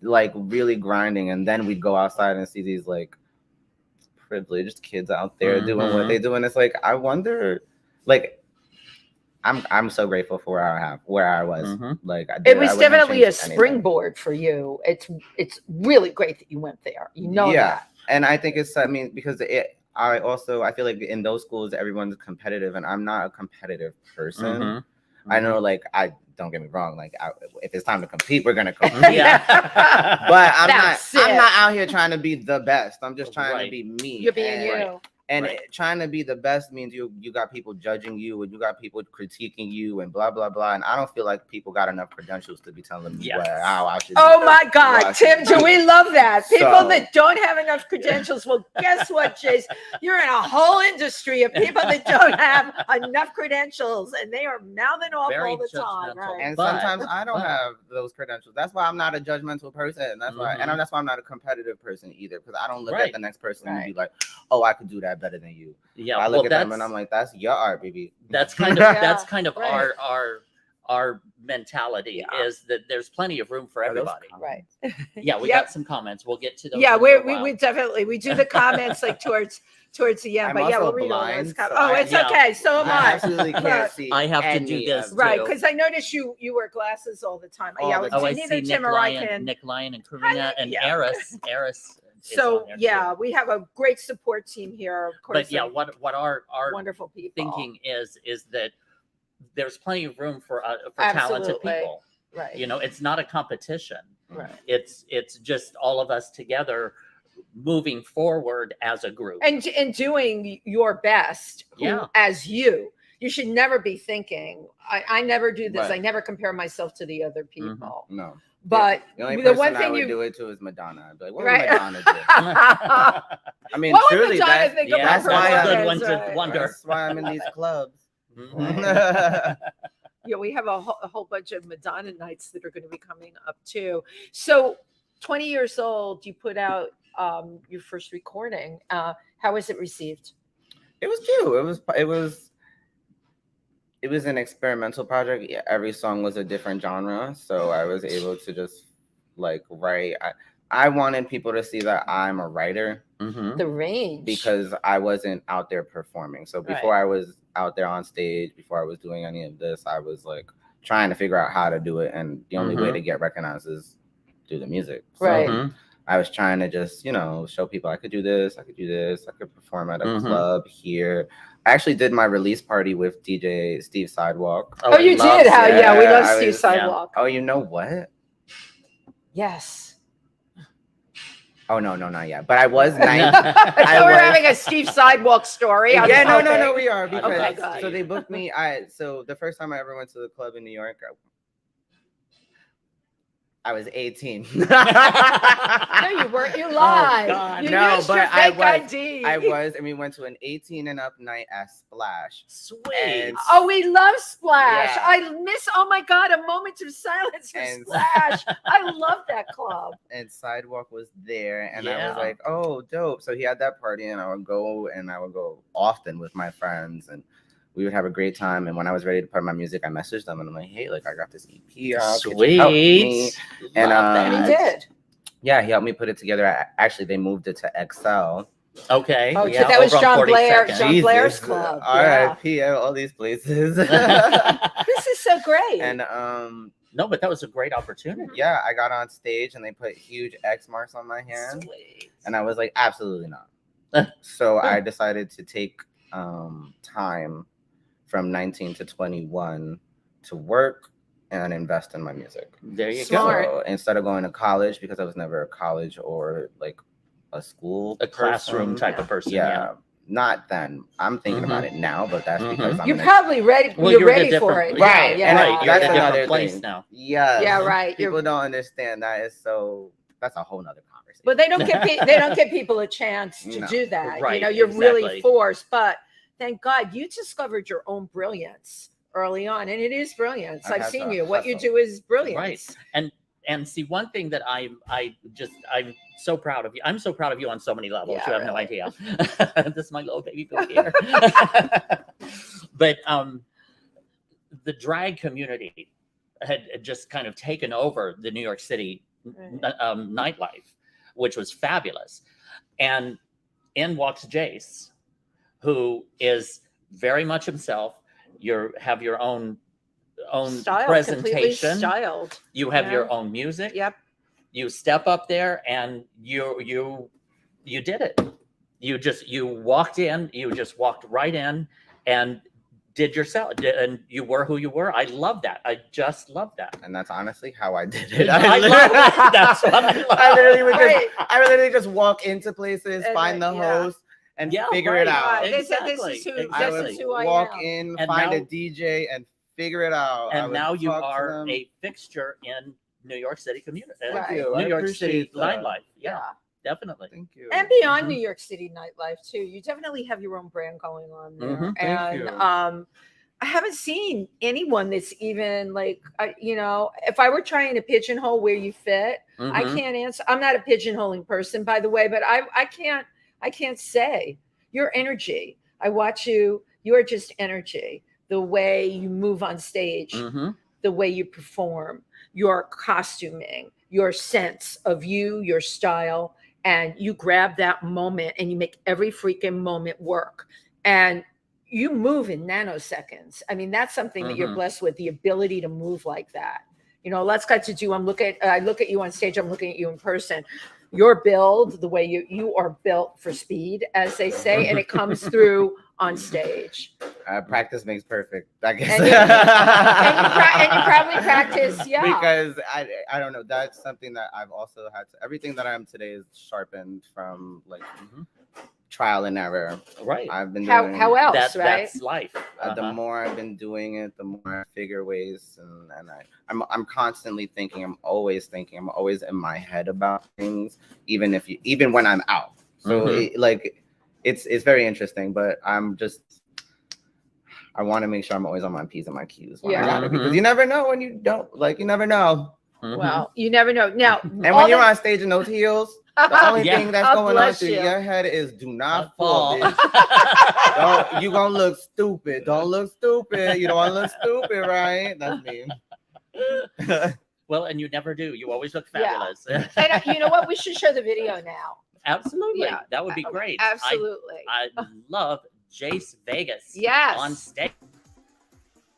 [SPEAKER 3] like really grinding. And then we'd go outside and see these like privileged kids out there doing what they do. And it's like, I wonder, like, I'm so grateful for where I was. Like
[SPEAKER 1] it was definitely a springboard for you. It's really great that you went there. You know that.
[SPEAKER 3] And I think it's, I mean, because I feel like in those schools, everyone's competitive, and I'm not a competitive person. I know, like, don't get me wrong, like, if it's time to compete, we're going to compete. But I'm not out here trying to be the best. I'm just trying to be me.
[SPEAKER 1] You're being you.
[SPEAKER 3] And trying to be the best means you got people judging you, and you got people critiquing you, and blah blah blah. And I don't feel like people got enough credentials to be telling me how I should.
[SPEAKER 1] Oh my God, Tim, do we love that? People that don't have enough credentials. Well, guess what, Jayse? You're in a whole industry of people that don't have enough credentials, and they are mouthing off all the time. Right?
[SPEAKER 3] And sometimes I don't have those credentials. That's why I'm not a judgmental person. That's why, and that's why I'm not a competitive person either, because I don't look at the next person and be like, oh, I could do that better than you. I look at them and I'm like, that's your art, baby.
[SPEAKER 2] That's kind of our mentality is that there's plenty of room for everybody. We got some comments. We'll get to those.
[SPEAKER 1] We definitely we do the comments like towards the end. But we'll read all those comments. It's okay. So am I.
[SPEAKER 3] Absolutely can't see.
[SPEAKER 2] I have to do this
[SPEAKER 1] because I notice you wear glasses all the time.
[SPEAKER 2] I see Nick Lyon and Karina and Eris.
[SPEAKER 1] So we have a great support team here, of course.
[SPEAKER 2] But what our
[SPEAKER 1] wonderful people
[SPEAKER 2] thinking is that there's plenty of room for talented people.
[SPEAKER 1] Right.
[SPEAKER 2] You know, it's not a competition.
[SPEAKER 1] Right.
[SPEAKER 2] It's just all of us together moving forward as a group
[SPEAKER 1] and doing your best as you. You should never be thinking, I never do this. I never compare myself to the other people.
[SPEAKER 3] No.
[SPEAKER 1] But
[SPEAKER 3] the one thing you do it to is Madonna. I'd be like, what would Madonna do? I mean,
[SPEAKER 1] what
[SPEAKER 3] truly,
[SPEAKER 1] that's
[SPEAKER 2] why I'm good one to wonder.
[SPEAKER 3] That's why I'm in these clubs.
[SPEAKER 1] We have a whole bunch of Madonna nights that are going to be coming up too. So, 20 years old, you put out your first recording. How was it received?
[SPEAKER 3] It was cute. It was an experimental project. Every song was a different genre, so I was able to just like write. I wanted people to see that I'm a writer.
[SPEAKER 1] The range,
[SPEAKER 3] because I wasn't out there performing. So before I was out there on stage, before I was doing any of this, I was like trying to figure out how to do it, and the only way to get recognized is through the music. So I was trying to just, show people I could do this, I could perform at a club here. I actually did my release party with DJ Steve Sidewalk.
[SPEAKER 1] Oh, you did? We love Steve Sidewalk.
[SPEAKER 3] Oh, you know what?
[SPEAKER 1] Yes.
[SPEAKER 3] Oh, no, not yet. But I was 19.
[SPEAKER 1] So we're having a Steve Sidewalk story.
[SPEAKER 3] No, we are. Because, so they booked me. So the first time I ever went to the club in New York, I was 18.
[SPEAKER 1] No, you weren't. You lied.
[SPEAKER 3] Oh,
[SPEAKER 1] you used your fake ID.
[SPEAKER 3] I was, and we went to an 18 and up night at Splash.
[SPEAKER 2] Sweet.
[SPEAKER 1] We love Splash. I miss. Oh my God, a moment of silence for Splash. I love that club.
[SPEAKER 3] And Sidewalk was there, and I was like, oh, dope. So he had that party, and I would go often with my friends, and we would have a great time. And when I was ready to put my music, I messaged them and I'm like, hey, like I got this EP out.
[SPEAKER 2] Sweet.
[SPEAKER 3] And
[SPEAKER 1] he did.
[SPEAKER 3] Yeah, he helped me put it together. Actually, they moved it to XL.
[SPEAKER 2] Okay.
[SPEAKER 1] Oh, that was John Blair's club.
[SPEAKER 3] R.I.P. all these places.
[SPEAKER 1] This is so great.
[SPEAKER 3] And
[SPEAKER 2] no, but that was a great opportunity.
[SPEAKER 3] Yeah, I got on stage and they put huge X marks on my hand.
[SPEAKER 2] Sweet.
[SPEAKER 3] And I was like, absolutely not. So I decided to take time from 19 to 21 to work and invest in my music.
[SPEAKER 2] There you
[SPEAKER 1] Smart.
[SPEAKER 2] go.
[SPEAKER 3] So instead of going to college, because I was never a college or like a school,
[SPEAKER 2] A classroom
[SPEAKER 3] person,
[SPEAKER 2] type of person.
[SPEAKER 3] yeah, not then. I'm thinking about it now, but that's because I'm
[SPEAKER 1] You're
[SPEAKER 3] in a-
[SPEAKER 1] probably ready.
[SPEAKER 2] Well,
[SPEAKER 1] you're
[SPEAKER 2] you're in a
[SPEAKER 1] ready for
[SPEAKER 2] different-
[SPEAKER 1] it.
[SPEAKER 3] right,
[SPEAKER 1] Yeah,
[SPEAKER 3] and
[SPEAKER 1] yeah.
[SPEAKER 2] Right, you're in
[SPEAKER 3] that's
[SPEAKER 2] a different
[SPEAKER 3] another
[SPEAKER 2] place
[SPEAKER 3] thing.
[SPEAKER 2] now.
[SPEAKER 3] Yes.
[SPEAKER 1] Yeah, right.
[SPEAKER 3] People don't understand that is so. That's a whole nother conversation.
[SPEAKER 1] But they don't give people a chance to
[SPEAKER 3] No.
[SPEAKER 1] do that.
[SPEAKER 2] Right,
[SPEAKER 1] You're really
[SPEAKER 2] exactly.
[SPEAKER 1] forced. But thank God you discovered your own brilliance early on, and it is brilliance.
[SPEAKER 3] I
[SPEAKER 1] I've
[SPEAKER 3] had
[SPEAKER 1] seen
[SPEAKER 3] to
[SPEAKER 1] you. What you
[SPEAKER 3] hustle.
[SPEAKER 1] do is brilliance.
[SPEAKER 2] Right. And see, one thing that I'm so proud of you. I'm so proud of you on so many levels.
[SPEAKER 1] Yeah,
[SPEAKER 2] You have no
[SPEAKER 1] really.
[SPEAKER 2] idea. This is my little baby boy here. But the drag community had just kind of taken over the New York City nightlife, which was fabulous. And in walks Jayse, who is very much himself. You have your own
[SPEAKER 1] Style, completely
[SPEAKER 2] presentation.
[SPEAKER 1] styled.
[SPEAKER 2] You have
[SPEAKER 1] Yeah.
[SPEAKER 2] your own music.
[SPEAKER 1] Yep.
[SPEAKER 2] You step up there and you did it. You walked in. You just walked right in and did yourself. And you were who you were. I love that. I just love that.
[SPEAKER 3] And that's honestly how I did it.
[SPEAKER 2] I love it. That's what I love.
[SPEAKER 3] I literally would
[SPEAKER 1] Right.
[SPEAKER 3] I would literally just walk into places,
[SPEAKER 1] And
[SPEAKER 3] find the
[SPEAKER 1] then, yeah.
[SPEAKER 3] host, and
[SPEAKER 2] Yeah,
[SPEAKER 3] figure it
[SPEAKER 2] right.
[SPEAKER 3] out.
[SPEAKER 1] Right. This
[SPEAKER 2] Exactly.
[SPEAKER 1] is who,
[SPEAKER 3] I
[SPEAKER 1] this
[SPEAKER 3] would
[SPEAKER 1] is who I
[SPEAKER 3] walk
[SPEAKER 1] am.
[SPEAKER 3] in,
[SPEAKER 2] And
[SPEAKER 3] find
[SPEAKER 2] now-
[SPEAKER 3] a DJ, and figure it out. I
[SPEAKER 2] And
[SPEAKER 3] would
[SPEAKER 2] now you
[SPEAKER 3] talk to
[SPEAKER 2] are
[SPEAKER 3] them.
[SPEAKER 2] a fixture in New York City community.
[SPEAKER 1] Thank
[SPEAKER 3] you. I
[SPEAKER 2] New York City
[SPEAKER 3] appreciate that.
[SPEAKER 2] nightlife. Yeah, definitely.
[SPEAKER 3] Thank you.
[SPEAKER 1] And beyond
[SPEAKER 2] Mhm.
[SPEAKER 1] New York City nightlife too, you definitely have your own brand going on there.
[SPEAKER 2] Mhm.
[SPEAKER 3] Thank
[SPEAKER 1] And
[SPEAKER 3] you.
[SPEAKER 1] I haven't seen anyone that's even like, if I were trying to pigeonhole where you fit, I
[SPEAKER 2] Mhm.
[SPEAKER 1] can't answer. I'm not a pigeonholing person, by the way, but I can't say your energy. I watch you. You are just energy. The way you move on stage,
[SPEAKER 2] Mhm.
[SPEAKER 1] the way you perform, your costuming, your sense of you, your style, and you grab that moment and you make every freaking moment work. And you move in nanoseconds. I mean, that's something that you're
[SPEAKER 2] Mhm.
[SPEAKER 1] blessed with, the ability to move like that. Let's got to do. I look at you on stage. I'm looking at you in person. Your build, the way you are built for speed, as they say, and it comes through on stage.
[SPEAKER 3] Practice makes perfect, I guess.
[SPEAKER 1] And you probably practice, yeah.
[SPEAKER 3] Because I don't know. That's something that I've also had to. Everything that I am today is sharpened from like
[SPEAKER 2] Mhm.
[SPEAKER 3] trial and error.
[SPEAKER 2] Right.
[SPEAKER 3] I've been
[SPEAKER 1] How
[SPEAKER 3] doing
[SPEAKER 1] else,
[SPEAKER 2] That,
[SPEAKER 1] right?
[SPEAKER 2] That's life.
[SPEAKER 3] The
[SPEAKER 2] Uh-huh.
[SPEAKER 3] more I've been doing it, the more I figure ways, and I'm constantly thinking. I'm always thinking. I'm always in my head about things, even when I'm out. So
[SPEAKER 2] Mhm.
[SPEAKER 3] it's very interesting. But I want to make sure I'm always on my P's and my Q's when I
[SPEAKER 1] Yeah.
[SPEAKER 3] got it, because
[SPEAKER 2] Mhm.
[SPEAKER 3] you never know when you don't. You never know.
[SPEAKER 2] Mhm.
[SPEAKER 1] Well, you never know. Now,
[SPEAKER 3] And when you're on stage in those heels, the only
[SPEAKER 2] Yeah.
[SPEAKER 3] thing that's
[SPEAKER 1] God
[SPEAKER 3] going on
[SPEAKER 1] bless
[SPEAKER 3] through
[SPEAKER 1] you.
[SPEAKER 3] your head is do not
[SPEAKER 2] Not
[SPEAKER 3] fall,
[SPEAKER 2] fall.
[SPEAKER 3] bitch. You gonna look stupid. Don't look stupid. You don't want to look stupid, right? That's me.
[SPEAKER 2] Well, and you never do. You always look
[SPEAKER 1] Yeah.
[SPEAKER 2] fabulous.
[SPEAKER 1] and you know what? We should show the video now.
[SPEAKER 2] Absolutely.
[SPEAKER 1] Yeah.
[SPEAKER 2] That would be great.
[SPEAKER 1] Absolutely.
[SPEAKER 2] I love Jayse Vegas
[SPEAKER 1] Yes.
[SPEAKER 2] on stage.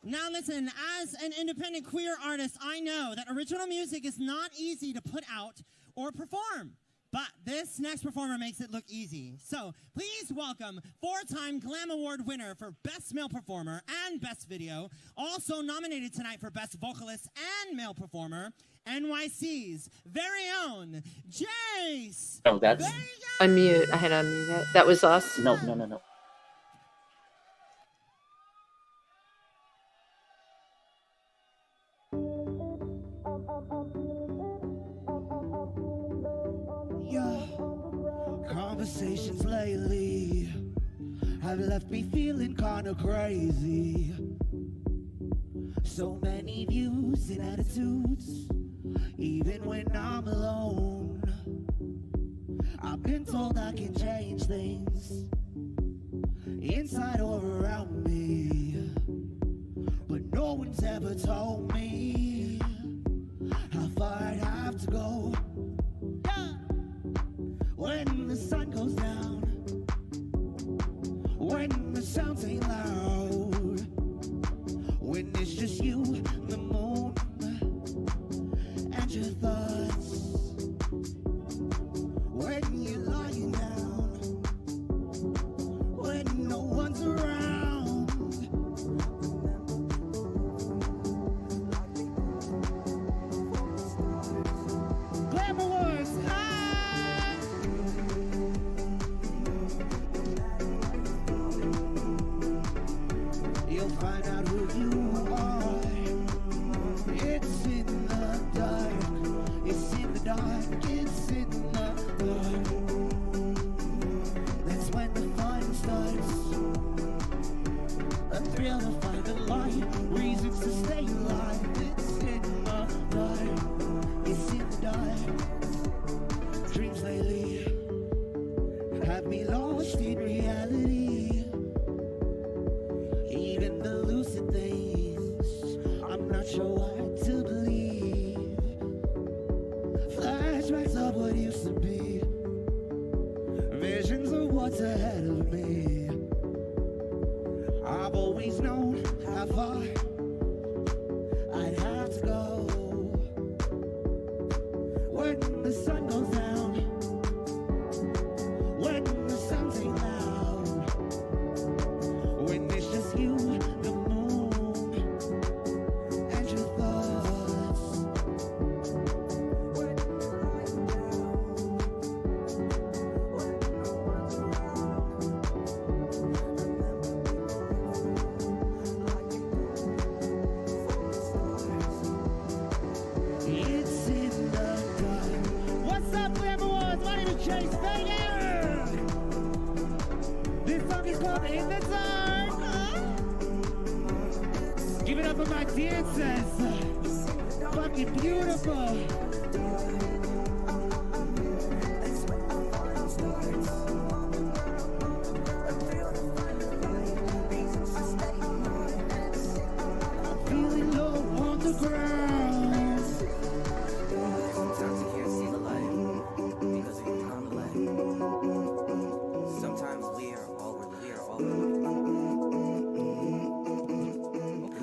[SPEAKER 4] Now listen, as an independent queer artist, I know that original music is not easy to put out or perform. But this next performer makes it look easy. So please welcome 4-time Glam Award winner for Best Male Performer and Best Video, also nominated tonight for Best Vocalist and Male Performer, NYC's very own Jayse
[SPEAKER 2] Oh, that's
[SPEAKER 4] Vegas.
[SPEAKER 1] Unmute. I had to unmute it. That was us.
[SPEAKER 2] no.
[SPEAKER 5] Yeah, conversations lately have left me feeling kinda crazy. So many views and attitudes, even when I'm alone. I've been told I can change things, inside or around me, but no one's ever told me how far I'd have to go. When the sun goes down, when the sounds ain't loud, when it's just you, the moon, and your thoughts, when you're lying down, You'll find out who you are. It's in the dark. It's in the dark. It's in the dark. That's when the fun starts. A thrill to find the light. Reasons to stay alive. It's in the dark. It's in the dark. Dreams lately have me lost in reality. Even the lucid things, I'm not sure what to believe. Flashbacks of what used to be, visions of what's ahead of me. I've always known how far I'd have to go. When the sun goes down, when the sun's ain't loud, when it's just you, the moon, and your thoughts. When the lights are down, when no one's around, it's in the dark. What's up, Glamours? My name is Jayse Vegas. This song is called In the Dark. Give it up for my dancers. Fucking beautiful. I'm feeling low on the ground.
[SPEAKER 6] Sometimes you can't see the light because of your common light. Sometimes we are all. Open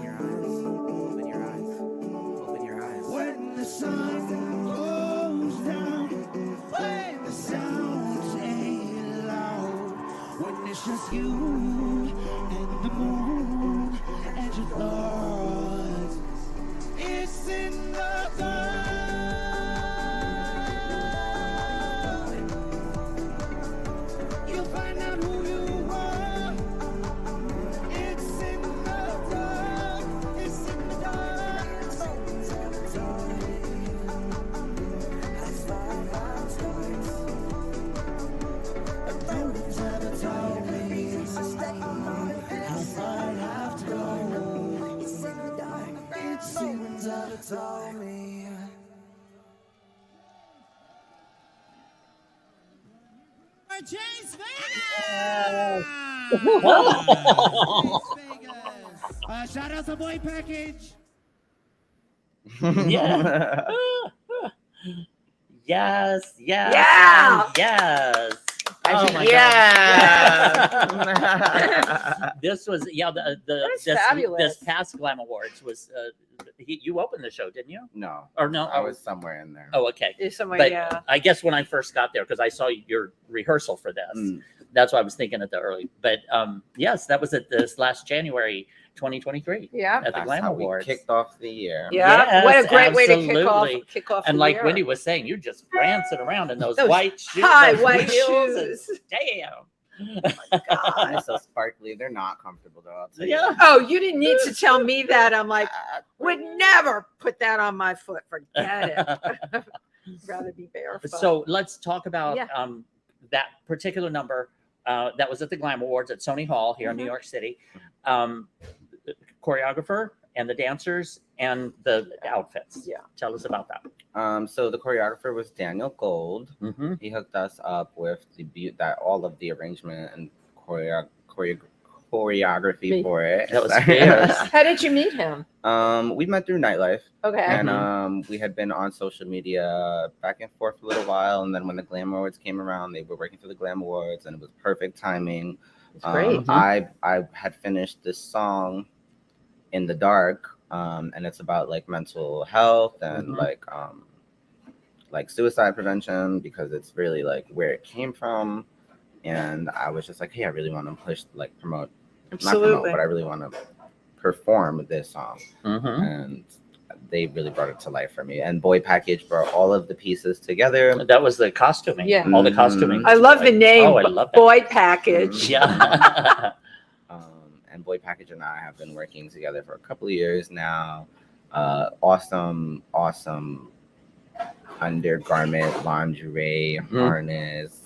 [SPEAKER 6] your eyes. Open your eyes. Open your eyes.
[SPEAKER 5] When the sun goes down, when the sounds ain't loud, when it's just you and the moon and your thoughts, it's in the dark. You'll find out who you are. It's in the dark. It's in the dark. No one's ever told me how far I have to go. It's in the dark. It's no one's ever told me.
[SPEAKER 4] For Jayse Vegas!
[SPEAKER 2] Wow.
[SPEAKER 4] Jayse Vegas. Shout out to Boy Package.
[SPEAKER 2] Yeah. Yes, yes,
[SPEAKER 1] Yeah.
[SPEAKER 2] and yes. Oh my
[SPEAKER 3] Yeah.
[SPEAKER 2] God. This was
[SPEAKER 1] That's
[SPEAKER 2] this
[SPEAKER 1] fabulous.
[SPEAKER 2] past Glam Awards was you opened the show, didn't you?
[SPEAKER 3] No,
[SPEAKER 2] Or no?
[SPEAKER 3] I was somewhere in there.
[SPEAKER 2] Oh, okay.
[SPEAKER 1] There's somewhere,
[SPEAKER 2] But
[SPEAKER 1] yeah.
[SPEAKER 2] I guess when I first got there, because I saw your rehearsal for this,
[SPEAKER 3] Mm.
[SPEAKER 2] that's why I was thinking at the early. But yes, that was at this last January 2023
[SPEAKER 1] Yeah.
[SPEAKER 2] at the
[SPEAKER 3] That's
[SPEAKER 2] Glam
[SPEAKER 3] how
[SPEAKER 2] Awards.
[SPEAKER 3] we kicked off the year.
[SPEAKER 1] Yeah. What a
[SPEAKER 2] Yes,
[SPEAKER 1] great way to
[SPEAKER 2] absolutely.
[SPEAKER 1] kick off
[SPEAKER 2] And
[SPEAKER 1] the
[SPEAKER 2] like
[SPEAKER 1] year.
[SPEAKER 2] Wendy was saying, you're just prancing around in those
[SPEAKER 1] Those
[SPEAKER 2] white shoes,
[SPEAKER 1] high
[SPEAKER 2] those
[SPEAKER 1] white
[SPEAKER 2] heels, and-
[SPEAKER 1] shoes.
[SPEAKER 2] Damn.
[SPEAKER 3] They're so sparkly. They're not comfortable though. I'll tell you.
[SPEAKER 2] Yeah.
[SPEAKER 1] Oh, you didn't need to tell me that. I'm like, would never put that on my foot. Forget it. Rather be barefoot.
[SPEAKER 2] So let's talk about
[SPEAKER 1] Yeah.
[SPEAKER 2] that particular number that was at the Glam Awards at Sony Hall here in New York City. Choreographer and the dancers and the outfits.
[SPEAKER 1] Yeah.
[SPEAKER 2] Tell us about that.
[SPEAKER 3] So the choreographer was Daniel Gold.
[SPEAKER 2] Mm-hmm.
[SPEAKER 3] He hooked us up with all of the arrangement and choreography for it.
[SPEAKER 2] That was
[SPEAKER 3] Sorry.
[SPEAKER 2] fierce.
[SPEAKER 1] How did you meet him?
[SPEAKER 3] We met through nightlife,
[SPEAKER 1] Okay.
[SPEAKER 3] and we had been on social media back and forth for a little while. And then when the Glam Awards came around, they were working for the Glam Awards, and it was perfect timing.
[SPEAKER 1] It's great.
[SPEAKER 2] Mhm.
[SPEAKER 3] I had finished this song in the dark, and it's about like mental health and
[SPEAKER 2] Mhm.
[SPEAKER 3] like suicide prevention, because it's really like where it came from. And I was just like, hey, I really want to promote, not promote,
[SPEAKER 1] Absolutely.
[SPEAKER 3] but I really want to perform this song.
[SPEAKER 2] Mm-hmm.
[SPEAKER 3] And they really brought it to life for me. And Boy Package brought all of the pieces together.
[SPEAKER 2] That was the costuming.
[SPEAKER 1] Yeah.
[SPEAKER 2] All the
[SPEAKER 3] Mhm.
[SPEAKER 2] costuming.
[SPEAKER 1] I love the name
[SPEAKER 2] Oh, I love that.
[SPEAKER 1] Boy Package.
[SPEAKER 2] Yeah.
[SPEAKER 3] And Boy Package and I have been working together for a couple of years now. Awesome undergarment, lingerie, harness,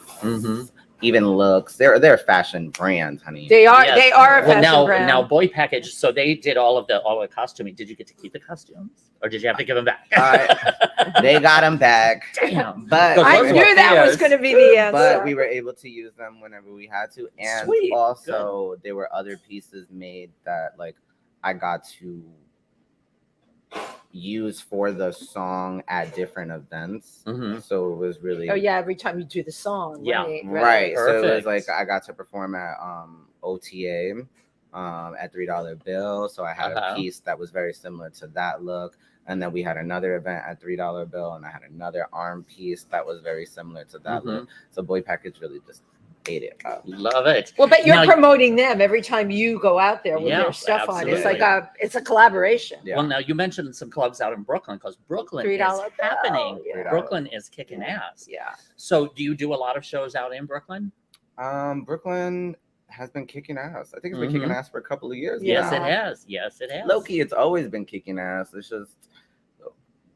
[SPEAKER 3] even looks. They're a fashion brand, honey.
[SPEAKER 1] They are a
[SPEAKER 2] Well,
[SPEAKER 1] fashion brand.
[SPEAKER 2] now Boy Package. So they did all of the costuming. Did you get to keep the costumes, or did you have to give them back?
[SPEAKER 3] They got them back.
[SPEAKER 2] Damn.
[SPEAKER 3] But
[SPEAKER 1] I knew that was going to be the answer.
[SPEAKER 3] But we were able to use them whenever we had to, and
[SPEAKER 2] Sweet.
[SPEAKER 3] also there were other pieces made that like I got to use for the song at different events. So it was really
[SPEAKER 1] every time you do the song.
[SPEAKER 2] Yeah.
[SPEAKER 3] right. So it was
[SPEAKER 2] Perfect.
[SPEAKER 3] like I got to perform at OTA at $3 Bill. So I had a piece that was very similar to that look. And then we had another event at $3 Bill, and I had another arm piece that was very similar to that look. So Boy Package really just ate it up.
[SPEAKER 2] Love it.
[SPEAKER 1] Well, but you're
[SPEAKER 2] Now-
[SPEAKER 1] promoting them every time you go out there with their stuff on. It's like it's a collaboration.
[SPEAKER 3] Yeah.
[SPEAKER 2] Well, now you mentioned some clubs out in Brooklyn, because Brooklyn is
[SPEAKER 1] $3 bill,
[SPEAKER 2] happening.
[SPEAKER 1] yeah.
[SPEAKER 2] Brooklyn is kicking ass.
[SPEAKER 1] Yeah.
[SPEAKER 2] So do you do a lot of shows out in Brooklyn?
[SPEAKER 3] Brooklyn has been kicking ass. I think it's been kicking ass for a couple of years.
[SPEAKER 2] Yes,
[SPEAKER 3] now.
[SPEAKER 2] it has. Yes, it has.
[SPEAKER 3] Low-key, it's always been kicking ass. It's just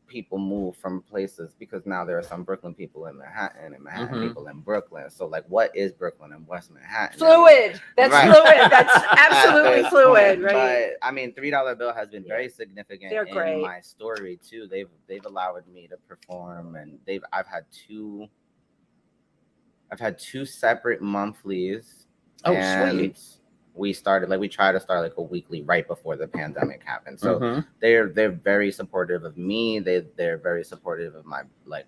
[SPEAKER 3] people move from places because now there are some Brooklyn people in Manhattan and Manhattan people in Brooklyn. So like, what is Brooklyn and West Manhattan?
[SPEAKER 1] Fluid. That's
[SPEAKER 3] Right.
[SPEAKER 1] fluid. That's absolutely fluid,
[SPEAKER 3] But
[SPEAKER 1] right?
[SPEAKER 3] I mean, $3 Bill has been very significant
[SPEAKER 1] They're
[SPEAKER 3] in
[SPEAKER 1] great.
[SPEAKER 3] my story too. They've allowed me to perform, and I've had two separate monthlies.
[SPEAKER 2] Oh,
[SPEAKER 3] and
[SPEAKER 2] sweet.
[SPEAKER 3] we try to start like a weekly right before the pandemic happened. So they're very supportive of me. They're very supportive of my like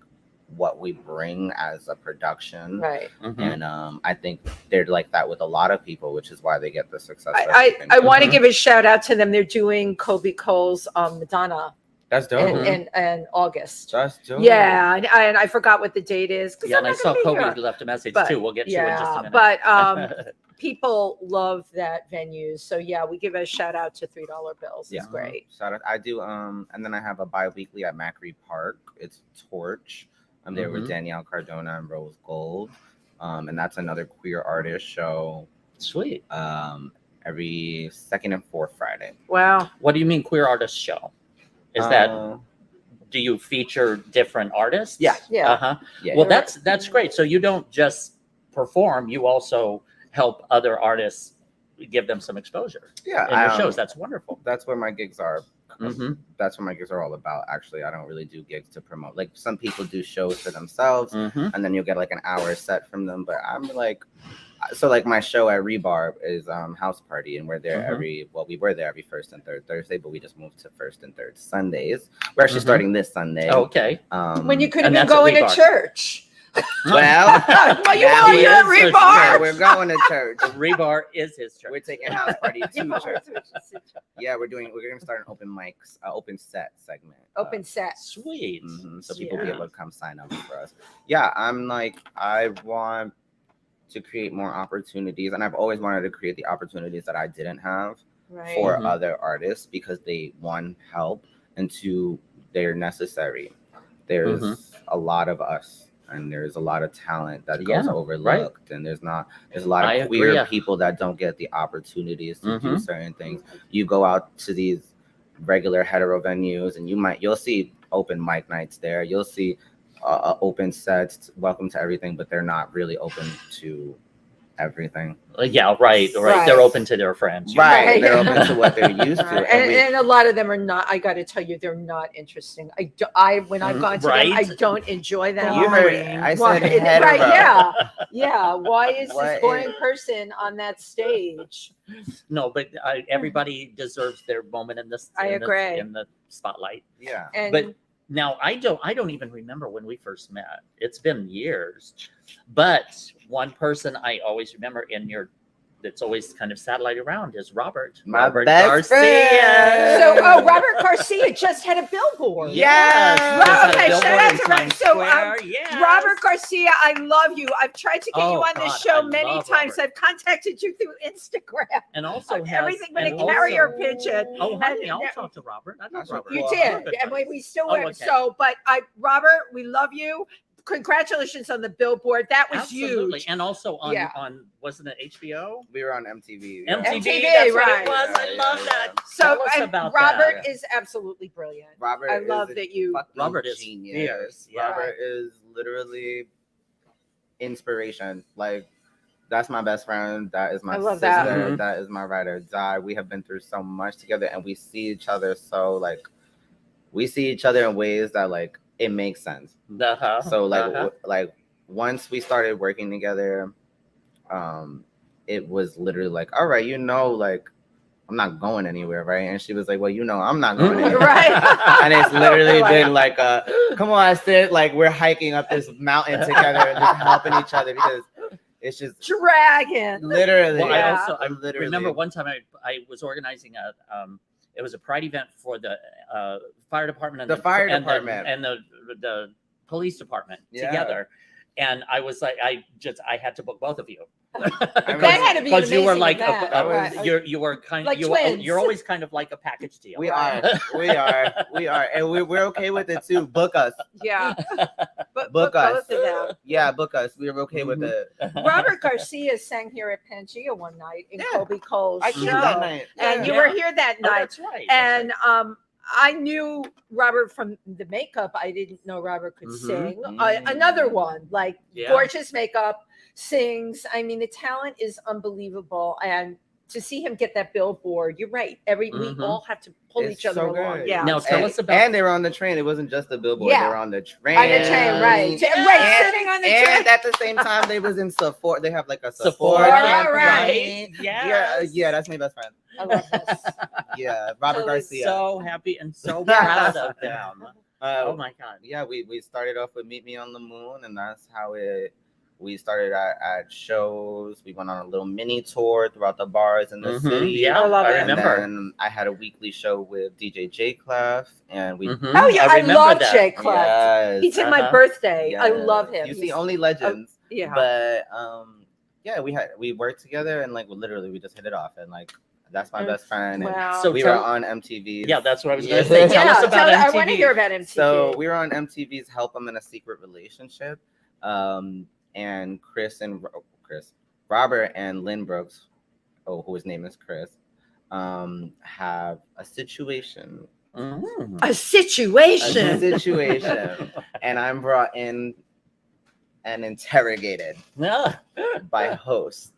[SPEAKER 3] what we bring as a production.
[SPEAKER 1] Right.
[SPEAKER 3] And I think they're like that with a lot of people, which is why they get the success.
[SPEAKER 1] I want to give a shout out to them. They're doing Kobe Cole's Madonna
[SPEAKER 3] That's dope.
[SPEAKER 1] in August.
[SPEAKER 3] That's dope.
[SPEAKER 1] Yeah, and I forgot what the date is.
[SPEAKER 2] Yeah, and I saw Kobe
[SPEAKER 1] here.
[SPEAKER 2] left a message
[SPEAKER 1] But,
[SPEAKER 2] too. We'll get to it in just a minute.
[SPEAKER 1] But people love that venue. So yeah, we give a shout out to $3 bills. It's great.
[SPEAKER 3] Shout out. I do and then I have a bi-weekly at Macri Park. It's Torch. I'm there with Danielle Cardona and Rose Gold. And that's another queer artist show.
[SPEAKER 2] Sweet.
[SPEAKER 3] Every second and fourth Friday.
[SPEAKER 1] Wow.
[SPEAKER 2] What do you mean queer artist show? Is that do you feature different artists?
[SPEAKER 3] Yeah.
[SPEAKER 1] Yeah.
[SPEAKER 3] Yeah.
[SPEAKER 2] Well, that's great. So you don't just perform, you also help other artists, give them some exposure.
[SPEAKER 3] Yeah.
[SPEAKER 2] In your shows. That's wonderful.
[SPEAKER 3] That's where my gigs are. That's what my gigs are all about. Actually, I don't really do gigs to promote. Like some people do shows for themselves, and then you'll get like an hour set from them. But I'm like, so like my show at Rebarb is House Party, and we're there we were there every first and third Thursday, but we just moved to first and third Sundays. We're actually starting this Sunday.
[SPEAKER 2] Okay.
[SPEAKER 1] When you could have
[SPEAKER 2] and
[SPEAKER 1] been
[SPEAKER 2] that's at
[SPEAKER 1] going to
[SPEAKER 2] Rebarb.
[SPEAKER 1] church.
[SPEAKER 3] Well,
[SPEAKER 1] Well, you
[SPEAKER 3] now
[SPEAKER 1] are
[SPEAKER 3] we
[SPEAKER 1] you're at
[SPEAKER 3] is his
[SPEAKER 1] Rebarb.
[SPEAKER 3] church. We're going to church.
[SPEAKER 2] Rebar is his church.
[SPEAKER 3] We're taking House Party to church. Yeah, we're gonna start an open set segment.
[SPEAKER 1] Open set.
[SPEAKER 2] Sweet.
[SPEAKER 3] So people will be able to come sign up for us. Yeah, I'm like, I want to create more opportunities, and I've always wanted to create the opportunities that I didn't have for other artists, because they, one, help, and two, they're necessary. There's a lot of us, and there's a lot of talent that goes overlooked, and there's a lot of queer people that don't get the opportunities to do certain things. You go out to these regular hetero venues, and you'll see open mic nights there. You'll see open sets, welcome to everything, but they're not really open to everything.
[SPEAKER 2] Yeah, right. They're open to their friends.
[SPEAKER 3] Right. They're open to what they're used to.
[SPEAKER 1] And a lot of them are not, I got to tell you, they're not interesting. When I've gone to them, I don't enjoy them.
[SPEAKER 3] You heard it. I said hetero.
[SPEAKER 1] Right, yeah. Why is this boring person on that stage?
[SPEAKER 2] No, but everybody deserves their moment in this.
[SPEAKER 1] I agree.
[SPEAKER 2] In the spotlight.
[SPEAKER 3] Yeah.
[SPEAKER 2] But now I don't even remember when we first met. It's been years. But one person I always remember that's always kind of satellite around is Robert.
[SPEAKER 3] My
[SPEAKER 2] Robert
[SPEAKER 3] best
[SPEAKER 2] Garcia.
[SPEAKER 3] friend.
[SPEAKER 1] So Robert Garcia just had a billboard.
[SPEAKER 2] Yes.
[SPEAKER 1] Okay, shout out to Robert. So
[SPEAKER 2] yes.
[SPEAKER 1] Robert Garcia, I love you. I've tried to get you on this show
[SPEAKER 2] I
[SPEAKER 1] many
[SPEAKER 2] love
[SPEAKER 1] times.
[SPEAKER 2] Robert.
[SPEAKER 1] I've contacted you through Instagram.
[SPEAKER 2] And also
[SPEAKER 1] Everything but a
[SPEAKER 2] and
[SPEAKER 1] carrier
[SPEAKER 2] also-
[SPEAKER 1] pigeon.
[SPEAKER 2] Oh, honey,
[SPEAKER 1] And-
[SPEAKER 2] I'll talk to Robert. I love Robert.
[SPEAKER 1] You
[SPEAKER 2] Oh,
[SPEAKER 1] did,
[SPEAKER 2] good
[SPEAKER 1] and
[SPEAKER 2] buddy.
[SPEAKER 1] we still
[SPEAKER 2] Oh,
[SPEAKER 1] were.
[SPEAKER 2] okay.
[SPEAKER 1] So, but Robert, we love you. congratulations on the Billboard. That was
[SPEAKER 2] Absolutely.
[SPEAKER 1] huge.
[SPEAKER 2] And also on,
[SPEAKER 1] Yeah.
[SPEAKER 2] on wasn't it HBO?
[SPEAKER 3] We were on MTV.
[SPEAKER 2] MTV,
[SPEAKER 1] MTV,
[SPEAKER 2] that's
[SPEAKER 1] right.
[SPEAKER 2] what it was. I
[SPEAKER 3] Yeah,
[SPEAKER 2] love
[SPEAKER 3] yeah,
[SPEAKER 2] that.
[SPEAKER 3] yeah.
[SPEAKER 1] So
[SPEAKER 2] Tell us
[SPEAKER 1] and
[SPEAKER 2] about
[SPEAKER 1] Robert
[SPEAKER 2] that.
[SPEAKER 1] is absolutely brilliant.
[SPEAKER 3] Robert,
[SPEAKER 1] I love
[SPEAKER 3] is
[SPEAKER 1] that you.
[SPEAKER 3] fucking
[SPEAKER 2] Robert is
[SPEAKER 3] genius.
[SPEAKER 2] fierce. Yeah.
[SPEAKER 3] Robert is literally inspiration. Like, that's my best friend. That is my
[SPEAKER 1] I love
[SPEAKER 3] sister.
[SPEAKER 1] that.
[SPEAKER 2] Mhm.
[SPEAKER 3] That is my ride or die. We have been through so much together, and we see each other so like we see each other in ways that like it makes sense.
[SPEAKER 2] Uh-huh.
[SPEAKER 3] So like
[SPEAKER 2] uh-huh.
[SPEAKER 3] like once we started working together, it was literally like, all right, like I'm not going anywhere, right? And she was like, well, I'm not going anywhere.
[SPEAKER 1] Right.
[SPEAKER 3] And it's literally
[SPEAKER 1] Like-
[SPEAKER 3] been like come on, sis, like we're hiking up this mountain together and just helping each other because it's just
[SPEAKER 1] Dragon.
[SPEAKER 3] literally.
[SPEAKER 2] Well,
[SPEAKER 1] Yeah.
[SPEAKER 2] I
[SPEAKER 3] Literally.
[SPEAKER 2] remember one time I was organizing it was a pride event for the fire department and
[SPEAKER 3] The fire
[SPEAKER 2] and
[SPEAKER 3] department.
[SPEAKER 2] and the police department
[SPEAKER 3] Yeah.
[SPEAKER 2] together. And I was like, I had to book both of you.
[SPEAKER 1] That had to be
[SPEAKER 2] Because you were
[SPEAKER 1] amazing
[SPEAKER 2] like,
[SPEAKER 1] event, right.
[SPEAKER 2] you were kind
[SPEAKER 1] Like
[SPEAKER 2] of,
[SPEAKER 1] twins.
[SPEAKER 2] you're always kind of like a package deal.
[SPEAKER 3] We are, and we're okay with it too. Book us,
[SPEAKER 1] Yeah. But
[SPEAKER 3] Book us.
[SPEAKER 1] both of them.
[SPEAKER 3] yeah, book us. We're okay with
[SPEAKER 2] Mhm.
[SPEAKER 3] it.
[SPEAKER 1] Robert Garcia sang here at Pangea one night in
[SPEAKER 3] Yeah.
[SPEAKER 1] Colby Cole's
[SPEAKER 3] I
[SPEAKER 1] show.
[SPEAKER 3] came that night,
[SPEAKER 1] And you
[SPEAKER 2] Yeah.
[SPEAKER 1] were here that
[SPEAKER 2] Oh,
[SPEAKER 1] night.
[SPEAKER 2] that's right.
[SPEAKER 1] And I knew Robert from the makeup. I didn't know Robert could
[SPEAKER 2] Mhm.
[SPEAKER 1] sing.
[SPEAKER 3] Mm.
[SPEAKER 1] Another one, like
[SPEAKER 2] Yeah.
[SPEAKER 1] gorgeous makeup, sings. I mean, the talent is unbelievable. And to see him get that Billboard, you're right. We
[SPEAKER 2] Mhm.
[SPEAKER 1] all have to pull
[SPEAKER 3] It's
[SPEAKER 1] each other
[SPEAKER 3] so
[SPEAKER 1] along.
[SPEAKER 3] good.
[SPEAKER 1] Yeah.
[SPEAKER 2] Now tell
[SPEAKER 3] and,
[SPEAKER 2] us about
[SPEAKER 3] and they were on the train. It wasn't just the Billboard.
[SPEAKER 1] Yeah.
[SPEAKER 3] They were on the train.
[SPEAKER 1] On the train, right.
[SPEAKER 2] Yeah.
[SPEAKER 1] Right, sitting on the
[SPEAKER 3] And
[SPEAKER 1] train.
[SPEAKER 3] at the same time, they was in Sephora. They have like a
[SPEAKER 2] Sephora,
[SPEAKER 3] Sephora
[SPEAKER 1] right.
[SPEAKER 3] campaign.
[SPEAKER 2] Yes.
[SPEAKER 3] Yeah, that's my best friend.
[SPEAKER 1] I love this.
[SPEAKER 3] Yeah, Robert
[SPEAKER 2] I was
[SPEAKER 3] Garcia.
[SPEAKER 2] so happy and so proud of them. Oh my God.
[SPEAKER 3] Yeah, we started off with Meet Me on the Moon, and that's how we started at shows. We went on a little mini tour throughout the bars in the
[SPEAKER 2] Mhm.
[SPEAKER 3] city.
[SPEAKER 2] Yeah,
[SPEAKER 1] I love
[SPEAKER 2] I
[SPEAKER 1] it.
[SPEAKER 3] And
[SPEAKER 2] remember.
[SPEAKER 3] then I had a weekly show with DJ J Clef, and we
[SPEAKER 2] Mhm.
[SPEAKER 1] Oh, yeah. I
[SPEAKER 2] remember
[SPEAKER 1] love
[SPEAKER 2] that.
[SPEAKER 1] Jay Clef.
[SPEAKER 3] Yes,
[SPEAKER 1] He did my
[SPEAKER 2] Uh-huh.
[SPEAKER 1] birthday. I
[SPEAKER 3] yes.
[SPEAKER 1] love him.
[SPEAKER 3] You see,
[SPEAKER 1] He's-
[SPEAKER 3] only legends.
[SPEAKER 1] yeah.
[SPEAKER 3] But yeah, we worked together, and like literally we just hit it off, and like that's my best friend. And
[SPEAKER 1] Wow.
[SPEAKER 2] So
[SPEAKER 3] we
[SPEAKER 2] tell-
[SPEAKER 3] were on MTV.
[SPEAKER 2] Yeah, that's what I was
[SPEAKER 3] Yeah.
[SPEAKER 2] going to say. Tell us about
[SPEAKER 1] I
[SPEAKER 2] MTV.
[SPEAKER 1] want to hear about MTV.
[SPEAKER 3] So we were on MTV's Help I'm in a Secret Relationship. And Robert and Lynn Brooks, whose name is Chris, have a situation.
[SPEAKER 2] Mhm.
[SPEAKER 1] a
[SPEAKER 3] A
[SPEAKER 1] situation.
[SPEAKER 3] situation. And I'm brought in and interrogated
[SPEAKER 2] Yeah.
[SPEAKER 3] by hosts.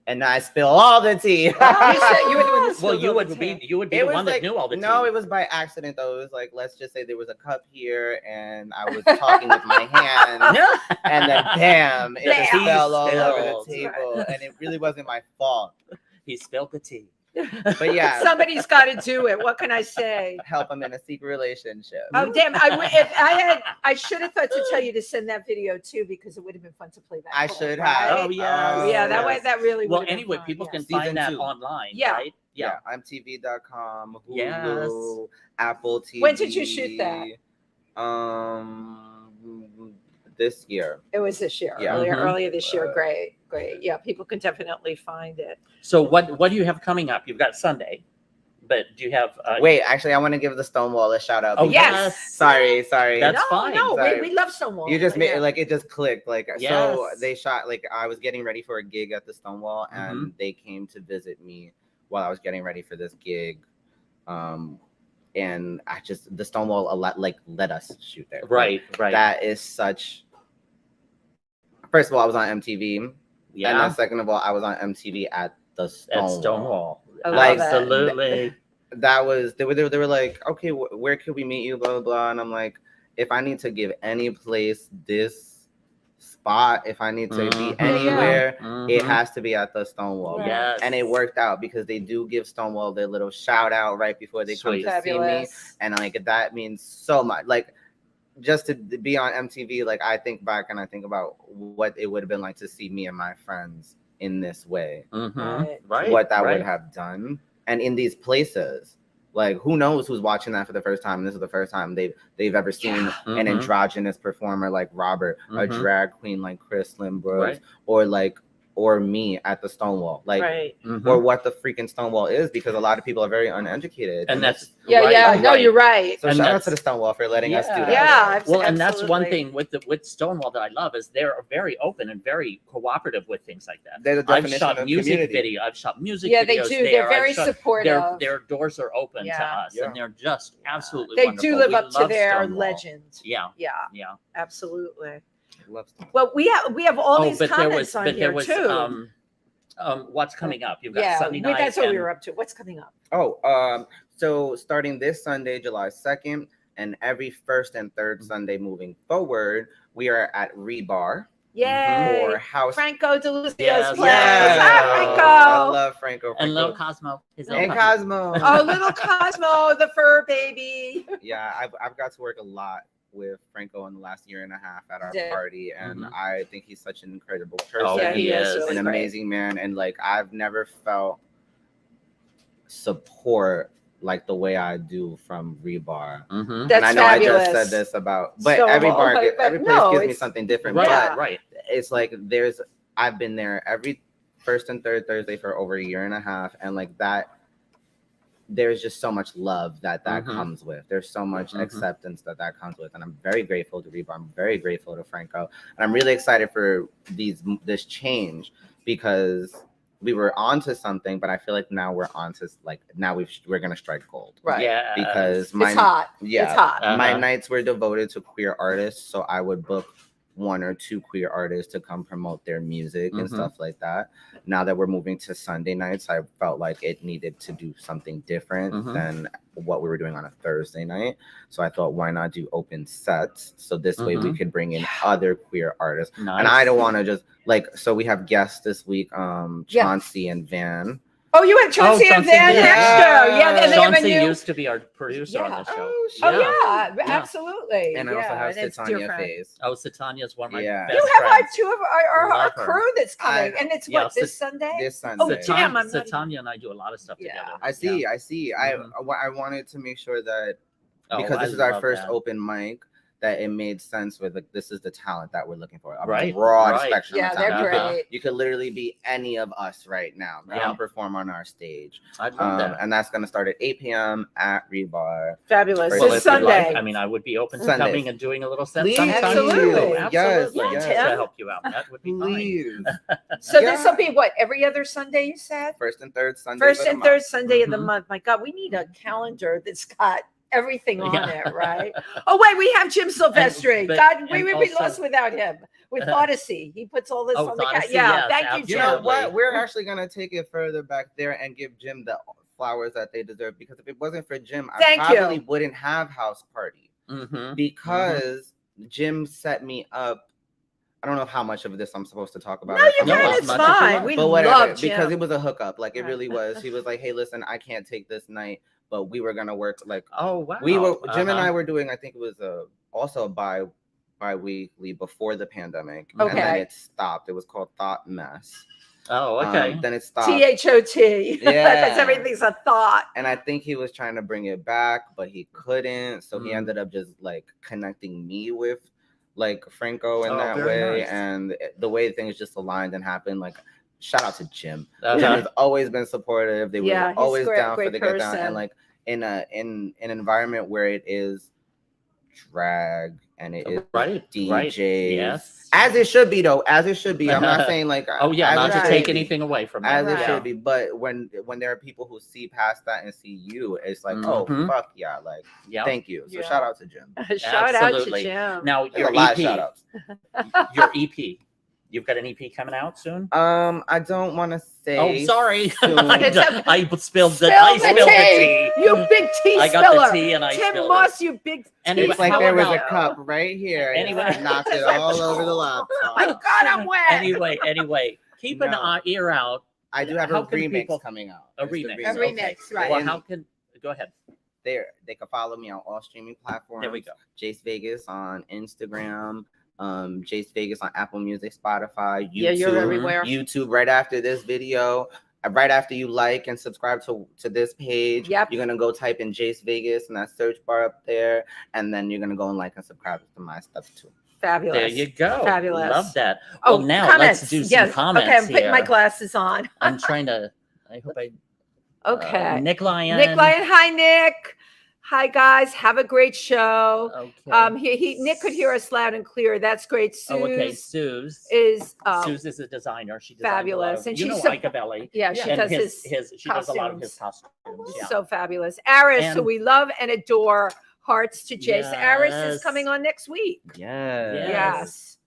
[SPEAKER 3] And I spill all the tea.
[SPEAKER 1] You said you were doing this.
[SPEAKER 2] Well, you would
[SPEAKER 1] the
[SPEAKER 2] be the
[SPEAKER 3] It
[SPEAKER 2] one
[SPEAKER 3] was
[SPEAKER 2] that
[SPEAKER 3] like,
[SPEAKER 2] knew all the
[SPEAKER 3] no,
[SPEAKER 2] tea.
[SPEAKER 3] it was by accident though. It was like, let's just say there was a cup here and I was talking with my hand,
[SPEAKER 2] Yeah.
[SPEAKER 3] and then bam, it just
[SPEAKER 1] Bam.
[SPEAKER 3] fell all over
[SPEAKER 2] Spilled.
[SPEAKER 3] the table, and it really wasn't my fault.
[SPEAKER 2] He spilled the tea.
[SPEAKER 3] But yeah,
[SPEAKER 1] Somebody's got to do it. What can I say?
[SPEAKER 3] help him in a secret relationship.
[SPEAKER 1] Oh damn! I should have thought to tell you to send that video too because it would have been fun to play that.
[SPEAKER 3] I
[SPEAKER 1] clip,
[SPEAKER 3] should
[SPEAKER 1] right?
[SPEAKER 3] have.
[SPEAKER 2] Oh, yes.
[SPEAKER 1] Yeah, that way
[SPEAKER 2] yes.
[SPEAKER 1] that really.
[SPEAKER 2] Well,
[SPEAKER 1] would have been
[SPEAKER 2] anyway,
[SPEAKER 1] fun,
[SPEAKER 2] people can
[SPEAKER 1] yes.
[SPEAKER 3] Season
[SPEAKER 2] find that
[SPEAKER 3] 2.
[SPEAKER 2] online,
[SPEAKER 1] Yeah.
[SPEAKER 2] right?
[SPEAKER 3] Yeah, MTV.com, Hulu,
[SPEAKER 2] Yes.
[SPEAKER 3] Apple TV.
[SPEAKER 1] When did you shoot that?
[SPEAKER 3] This year.
[SPEAKER 1] It was this year.
[SPEAKER 3] Yeah.
[SPEAKER 1] Earlier,
[SPEAKER 2] Mhm.
[SPEAKER 1] earlier this year. Great. Yeah, people can definitely find it.
[SPEAKER 2] So what do you have coming up? You've got Sunday, but do you have?
[SPEAKER 3] Wait, actually, I want to give the Stonewall a shout out.
[SPEAKER 2] Oh,
[SPEAKER 3] because-
[SPEAKER 1] yes.
[SPEAKER 3] Sorry.
[SPEAKER 2] That's
[SPEAKER 1] no,
[SPEAKER 2] fine.
[SPEAKER 1] No,
[SPEAKER 3] Sorry.
[SPEAKER 1] we love Stonewall.
[SPEAKER 3] You just made
[SPEAKER 1] Yeah.
[SPEAKER 3] like it just clicked. Like so
[SPEAKER 2] Yes.
[SPEAKER 3] they shot like I was getting ready for a gig at the Stonewall,
[SPEAKER 2] Mm-hmm.
[SPEAKER 3] and they came to visit me while I was getting ready for this gig. And the Stonewall let us shoot there.
[SPEAKER 2] Right.
[SPEAKER 3] That is such. First of all, I was on MTV, and
[SPEAKER 2] Yeah.
[SPEAKER 3] then second of all, I was on MTV at the Stonewall.
[SPEAKER 2] At Stonewall.
[SPEAKER 1] I love
[SPEAKER 3] Like,
[SPEAKER 1] it.
[SPEAKER 2] Absolutely.
[SPEAKER 3] That was they were like, okay, where could we meet you? Blah blah blah. And I'm like, if I need to give any place this spot, if I need to be
[SPEAKER 2] Mhm.
[SPEAKER 3] anywhere, it
[SPEAKER 2] Mhm.
[SPEAKER 3] has to be at the Stonewall.
[SPEAKER 1] Right.
[SPEAKER 2] Yes.
[SPEAKER 3] And it worked out because they do give Stonewall their little shout out right before they
[SPEAKER 2] Sweet.
[SPEAKER 3] come to see me,
[SPEAKER 1] Fabulous.
[SPEAKER 3] and like that means so much. Like just to be on MTV, like I think back and I think about what it would have been like to see me and my friends in this way,
[SPEAKER 2] Mhm. Right.
[SPEAKER 3] what that
[SPEAKER 2] right.
[SPEAKER 3] would have done, and in these places. Like who knows who's watching that for the first time? And this is the first time they've ever seen an
[SPEAKER 2] Mhm.
[SPEAKER 3] androgynous performer like Robert, a
[SPEAKER 2] Mhm.
[SPEAKER 3] drag queen like Chris Lynn Brooks,
[SPEAKER 2] Right.
[SPEAKER 3] or like or me at the Stonewall, like,
[SPEAKER 1] Right.
[SPEAKER 3] or what the freaking Stonewall is, because a lot of people are very uneducated.
[SPEAKER 2] And that's
[SPEAKER 1] Yeah,
[SPEAKER 2] right,
[SPEAKER 1] yeah. No,
[SPEAKER 2] right.
[SPEAKER 1] you're right.
[SPEAKER 3] So
[SPEAKER 2] And
[SPEAKER 3] shout out
[SPEAKER 2] that's-
[SPEAKER 3] to the Stonewall for letting us do that.
[SPEAKER 1] Yeah.
[SPEAKER 2] Well, and that's one
[SPEAKER 1] absolutely.
[SPEAKER 2] thing with Stonewall that I love is they're very open and very cooperative with things like that.
[SPEAKER 3] They're the
[SPEAKER 2] I've
[SPEAKER 3] definition
[SPEAKER 2] shot
[SPEAKER 3] of
[SPEAKER 2] music
[SPEAKER 3] community.
[SPEAKER 2] video. I've shot music
[SPEAKER 1] Yeah, they
[SPEAKER 2] videos
[SPEAKER 1] do.
[SPEAKER 2] there.
[SPEAKER 1] They're
[SPEAKER 2] I've
[SPEAKER 1] very
[SPEAKER 2] shot-
[SPEAKER 1] supportive.
[SPEAKER 2] Their doors are open to
[SPEAKER 1] Yeah.
[SPEAKER 2] us, and they're just absolutely
[SPEAKER 1] They
[SPEAKER 2] wonderful.
[SPEAKER 1] do live
[SPEAKER 2] We
[SPEAKER 1] up to
[SPEAKER 2] love
[SPEAKER 1] their
[SPEAKER 2] Stonewall.
[SPEAKER 1] legend.
[SPEAKER 2] Yeah,
[SPEAKER 1] Yeah,
[SPEAKER 2] yeah.
[SPEAKER 1] absolutely.
[SPEAKER 3] Love Stonewall.
[SPEAKER 1] Well, we have all these
[SPEAKER 2] but
[SPEAKER 1] comments on here too.
[SPEAKER 2] What's coming up? You've got
[SPEAKER 1] Yeah,
[SPEAKER 2] Sunday night.
[SPEAKER 1] that's what we
[SPEAKER 2] and-
[SPEAKER 1] were up to. What's coming up?
[SPEAKER 3] Oh, so starting this Sunday, July 2nd, and every first and third
[SPEAKER 2] Mm-hmm.
[SPEAKER 3] Sunday moving forward, we are at Rebar
[SPEAKER 1] Yay!
[SPEAKER 3] for House.
[SPEAKER 1] Franco DeLucio's
[SPEAKER 2] Yes,
[SPEAKER 1] place.
[SPEAKER 2] yes.
[SPEAKER 1] Hi,
[SPEAKER 3] I
[SPEAKER 1] Franco.
[SPEAKER 3] love Franco.
[SPEAKER 2] And little
[SPEAKER 3] Franco.
[SPEAKER 2] Cosmo. His
[SPEAKER 1] And
[SPEAKER 2] little
[SPEAKER 3] And
[SPEAKER 2] Cosmo.
[SPEAKER 3] Cosmo.
[SPEAKER 1] Oh, little Cosmo, the fur baby.
[SPEAKER 3] Yeah, I've got to work a lot with Franco in the last year and a half at our
[SPEAKER 1] Did.
[SPEAKER 3] party, and
[SPEAKER 2] Mhm.
[SPEAKER 3] I think he's such an incredible person.
[SPEAKER 2] Oh,
[SPEAKER 1] Yeah,
[SPEAKER 2] he is.
[SPEAKER 1] really
[SPEAKER 3] An
[SPEAKER 1] great.
[SPEAKER 3] amazing man, and like I've never felt support like the way I do from Rebar.
[SPEAKER 2] Mhm.
[SPEAKER 1] That's
[SPEAKER 3] and I know
[SPEAKER 1] fabulous.
[SPEAKER 3] I just said this about, but
[SPEAKER 1] So,
[SPEAKER 3] every bar,
[SPEAKER 1] but
[SPEAKER 3] every place
[SPEAKER 1] no,
[SPEAKER 3] gives me
[SPEAKER 1] it's-
[SPEAKER 3] something different.
[SPEAKER 2] Right,
[SPEAKER 1] Yeah.
[SPEAKER 3] But
[SPEAKER 2] right.
[SPEAKER 3] it's like I've been there every first and third Thursday for over a year and a half, and like that, there's just so much love that
[SPEAKER 2] Mhm.
[SPEAKER 3] comes with. There's so much
[SPEAKER 2] Mhm.
[SPEAKER 3] acceptance that comes with, and I'm very grateful to Rebar. I'm very grateful to Franco, and I'm really excited for this change, because we were onto something, but I feel like now we're onto we're gonna strike gold.
[SPEAKER 1] Right.
[SPEAKER 2] Yeah.
[SPEAKER 3] Because
[SPEAKER 1] It's hot.
[SPEAKER 3] yeah,
[SPEAKER 1] It's hot.
[SPEAKER 2] Uh-huh.
[SPEAKER 3] my nights were devoted to queer artists, so I would book one or two queer artists to come promote their music and
[SPEAKER 2] Mhm.
[SPEAKER 3] stuff like that. Now that we're moving to Sunday nights, I felt like it needed to do something different
[SPEAKER 2] Mhm.
[SPEAKER 3] than what we were doing on a Thursday night. So I thought, why not do open sets? So this way we could bring in other queer artists.
[SPEAKER 2] Nice.
[SPEAKER 3] And I don't want to just so we have guests this week,
[SPEAKER 1] Yeah.
[SPEAKER 3] Chauncey and Van.
[SPEAKER 1] Oh, you had Chauncey and
[SPEAKER 2] Chauncey,
[SPEAKER 1] Van
[SPEAKER 2] yeah.
[SPEAKER 1] extra. Yeah, and they have a
[SPEAKER 2] Chauncey
[SPEAKER 1] new.
[SPEAKER 2] used to be our producer on the show.
[SPEAKER 1] Oh
[SPEAKER 2] Yeah.
[SPEAKER 1] yeah, absolutely.
[SPEAKER 3] And I
[SPEAKER 1] yeah,
[SPEAKER 3] also have
[SPEAKER 1] and it's
[SPEAKER 3] Titania
[SPEAKER 1] different.
[SPEAKER 3] Faze.
[SPEAKER 2] Oh, Satania's one of my
[SPEAKER 3] Yeah.
[SPEAKER 2] best
[SPEAKER 1] You have like
[SPEAKER 2] friends.
[SPEAKER 1] two of our
[SPEAKER 2] Love her.
[SPEAKER 1] crew that's coming,
[SPEAKER 3] I-
[SPEAKER 1] and it's
[SPEAKER 2] yeah,
[SPEAKER 1] what this Sunday.
[SPEAKER 3] This Sunday.
[SPEAKER 1] Oh, damn, I'm not
[SPEAKER 2] Satania and I do a lot of stuff
[SPEAKER 1] Yeah.
[SPEAKER 2] together.
[SPEAKER 3] I see.
[SPEAKER 2] Yeah.
[SPEAKER 3] I see.
[SPEAKER 2] Mhm.
[SPEAKER 3] I wanted to make sure that
[SPEAKER 2] Oh,
[SPEAKER 3] because
[SPEAKER 2] I
[SPEAKER 3] this is our
[SPEAKER 2] love
[SPEAKER 3] first
[SPEAKER 2] that.
[SPEAKER 3] open mic, that it made sense with this is the talent that we're looking for. A
[SPEAKER 2] Right,
[SPEAKER 3] broad
[SPEAKER 2] right.
[SPEAKER 3] spectrum.
[SPEAKER 1] Yeah,
[SPEAKER 3] of
[SPEAKER 1] they're
[SPEAKER 3] talent.
[SPEAKER 1] great.
[SPEAKER 3] You could literally be any of us right now.
[SPEAKER 2] Yeah.
[SPEAKER 3] Come perform on our stage.
[SPEAKER 2] I love that.
[SPEAKER 3] And that's gonna start at 8 p.m. at Rebar.
[SPEAKER 1] Fabulous.
[SPEAKER 3] Well,
[SPEAKER 2] Well,
[SPEAKER 1] It's
[SPEAKER 2] if you'd
[SPEAKER 1] Sunday.
[SPEAKER 2] like, I mean, I would be open to
[SPEAKER 3] Sundays.
[SPEAKER 2] coming and doing a little set
[SPEAKER 3] Please.
[SPEAKER 2] sometime.
[SPEAKER 1] Absolutely.
[SPEAKER 2] too.
[SPEAKER 3] Yes,
[SPEAKER 2] Absolutely.
[SPEAKER 3] yes.
[SPEAKER 2] To help you out. That would be fine.
[SPEAKER 3] Please.
[SPEAKER 1] So
[SPEAKER 3] Yeah.
[SPEAKER 1] this will be what, every other Sunday, you said?
[SPEAKER 3] First and third Sunday.
[SPEAKER 1] First and third Sunday of the
[SPEAKER 2] Mhm.
[SPEAKER 1] month. My God, we need a calendar that's got everything on
[SPEAKER 2] Yeah.
[SPEAKER 1] it, right? Oh wait, we have Jim Silvestri.
[SPEAKER 2] but-
[SPEAKER 1] God, we
[SPEAKER 2] and
[SPEAKER 1] would be
[SPEAKER 2] also-
[SPEAKER 1] lost without him. With Odyssey, he puts all this
[SPEAKER 2] Oh,
[SPEAKER 1] on the
[SPEAKER 2] Odyssey,
[SPEAKER 1] Yeah,
[SPEAKER 2] yes,
[SPEAKER 1] thank you,
[SPEAKER 3] You
[SPEAKER 1] Jim.
[SPEAKER 3] know
[SPEAKER 2] absolutely.
[SPEAKER 3] what? We're actually gonna take it further back there and give Jim the flowers that they deserve, because if it wasn't for Jim, I
[SPEAKER 1] Thank you.
[SPEAKER 3] probably wouldn't have House Party,
[SPEAKER 2] Mhm.
[SPEAKER 3] because Jim set me up. I don't know how much of this I'm supposed to talk about.
[SPEAKER 1] No,
[SPEAKER 3] If
[SPEAKER 1] you
[SPEAKER 3] I'm
[SPEAKER 2] No,
[SPEAKER 1] can.
[SPEAKER 3] allowed
[SPEAKER 2] as
[SPEAKER 1] It's
[SPEAKER 3] to.
[SPEAKER 2] much as you
[SPEAKER 1] fine.
[SPEAKER 2] want.
[SPEAKER 1] We
[SPEAKER 3] But whatever,
[SPEAKER 1] love Jim.
[SPEAKER 3] because it was a hookup. Like it
[SPEAKER 1] Right.
[SPEAKER 3] really was. He was like, "Hey, listen, I can't take this night, but we were gonna work like
[SPEAKER 2] Oh, wow.
[SPEAKER 3] we were. Jim and
[SPEAKER 2] Uh-huh.
[SPEAKER 3] I were doing. I think it was also a bi-weekly before the pandemic, and
[SPEAKER 1] Okay.
[SPEAKER 3] then it stopped. It was called Thought Mess.
[SPEAKER 2] Oh, okay.
[SPEAKER 3] Then it stopped.
[SPEAKER 1] THOT.
[SPEAKER 3] Yeah.
[SPEAKER 1] Because everything's a thought.
[SPEAKER 3] And I think he was trying to bring it back, but he couldn't. So he
[SPEAKER 2] Mm.
[SPEAKER 3] ended up just like connecting me with like Franco in
[SPEAKER 2] Oh,
[SPEAKER 3] that
[SPEAKER 2] very
[SPEAKER 3] way.
[SPEAKER 2] nice.
[SPEAKER 3] And the way things just aligned and happened, like shout out to Jim.
[SPEAKER 2] Uh-huh.
[SPEAKER 3] Jim has always been supportive. They
[SPEAKER 1] Yeah,
[SPEAKER 3] were
[SPEAKER 1] he's
[SPEAKER 3] always
[SPEAKER 1] great-
[SPEAKER 3] down for
[SPEAKER 1] great
[SPEAKER 3] the get down.
[SPEAKER 1] person.
[SPEAKER 3] And like in an environment where it is drag and it is
[SPEAKER 2] Right.
[SPEAKER 3] DJs.
[SPEAKER 2] Right. Yes.
[SPEAKER 3] As it should be though, as it should be. I'm not saying like
[SPEAKER 2] Oh, yeah.
[SPEAKER 3] as
[SPEAKER 2] Not
[SPEAKER 3] it
[SPEAKER 2] to
[SPEAKER 3] should
[SPEAKER 2] take
[SPEAKER 3] be.
[SPEAKER 2] anything away from
[SPEAKER 3] As
[SPEAKER 2] that.
[SPEAKER 3] it
[SPEAKER 2] Yeah.
[SPEAKER 3] should be, but when there are people who see past that and see you, it's like,
[SPEAKER 2] Mhm.
[SPEAKER 3] oh fuck yeah, like
[SPEAKER 2] Yeah.
[SPEAKER 3] thank you. So
[SPEAKER 1] Yeah.
[SPEAKER 3] shout out to Jim.
[SPEAKER 1] Shout
[SPEAKER 2] Absolutely.
[SPEAKER 1] out to Jim.
[SPEAKER 2] Now
[SPEAKER 3] There's
[SPEAKER 2] your
[SPEAKER 3] a lot of
[SPEAKER 2] EP.
[SPEAKER 3] shout outs.
[SPEAKER 2] Your EP. You've got an EP coming out soon.
[SPEAKER 3] I don't want to say.
[SPEAKER 2] Oh, sorry.
[SPEAKER 3] soon.
[SPEAKER 1] It's okay.
[SPEAKER 2] I spilled the
[SPEAKER 1] Spill the
[SPEAKER 2] tea.
[SPEAKER 1] You big tea
[SPEAKER 2] I
[SPEAKER 1] spiller.
[SPEAKER 2] got the tea and I
[SPEAKER 1] Tim
[SPEAKER 2] spilled
[SPEAKER 1] Moss,
[SPEAKER 2] it.
[SPEAKER 1] you big
[SPEAKER 2] Anyway,
[SPEAKER 3] It's like
[SPEAKER 2] how
[SPEAKER 3] there was a
[SPEAKER 2] about-
[SPEAKER 3] cup right here. and
[SPEAKER 2] Anyway.
[SPEAKER 3] I knocked it all over the laptop.
[SPEAKER 1] My God, I'm wet.
[SPEAKER 2] Anyway, keep an
[SPEAKER 3] No.
[SPEAKER 2] ear out.
[SPEAKER 3] I do have
[SPEAKER 2] How
[SPEAKER 3] a
[SPEAKER 2] can
[SPEAKER 3] remix
[SPEAKER 2] people-
[SPEAKER 3] coming out.
[SPEAKER 2] A
[SPEAKER 3] It's the
[SPEAKER 2] remix.
[SPEAKER 1] A remix, right.
[SPEAKER 2] Well,
[SPEAKER 3] And
[SPEAKER 2] how can go ahead?
[SPEAKER 3] they can follow me on all streaming platforms.
[SPEAKER 2] There we go.
[SPEAKER 3] Jayse Vegas on Instagram. Jayse Vegas on Apple Music, Spotify, YouTube.
[SPEAKER 1] Yeah, you're everywhere.
[SPEAKER 3] YouTube. Right after this video, right after you like and subscribe to this page,
[SPEAKER 1] Yep.
[SPEAKER 3] you're gonna go type in Jayse Vegas in that search bar up there, and then you're gonna go and like and subscribe to my stuff too.
[SPEAKER 1] Fabulous.
[SPEAKER 2] There you go.
[SPEAKER 1] Fabulous.
[SPEAKER 2] Love that.
[SPEAKER 1] Oh,
[SPEAKER 2] Well, now
[SPEAKER 1] comments.
[SPEAKER 2] let's do some
[SPEAKER 1] Yes.
[SPEAKER 2] comments
[SPEAKER 1] Okay, I'm putting my
[SPEAKER 2] here.
[SPEAKER 1] glasses on.
[SPEAKER 2] I'm trying to. I hope I.
[SPEAKER 1] Okay.
[SPEAKER 2] Nick Lyon.
[SPEAKER 1] Nick Lyon. Hi, Nick. Hi, guys. Have a great show.
[SPEAKER 2] Okay.
[SPEAKER 1] Nick could hear us loud and clear. That's great. Suze
[SPEAKER 2] Oh, okay. Suze
[SPEAKER 1] is
[SPEAKER 2] Suze is a designer. She designs
[SPEAKER 1] fabulous.
[SPEAKER 2] a lot of,
[SPEAKER 1] And
[SPEAKER 2] you
[SPEAKER 1] she's
[SPEAKER 2] know Ika Belli.
[SPEAKER 1] yeah, she
[SPEAKER 2] And
[SPEAKER 1] does
[SPEAKER 2] she does a lot of his costumes. Yeah.
[SPEAKER 1] so fabulous. Aris, who
[SPEAKER 2] And-
[SPEAKER 1] we love and adore. Hearts to Jayse. Aris is
[SPEAKER 2] Yes.
[SPEAKER 1] coming on next week.
[SPEAKER 3] Yes.
[SPEAKER 1] Yes.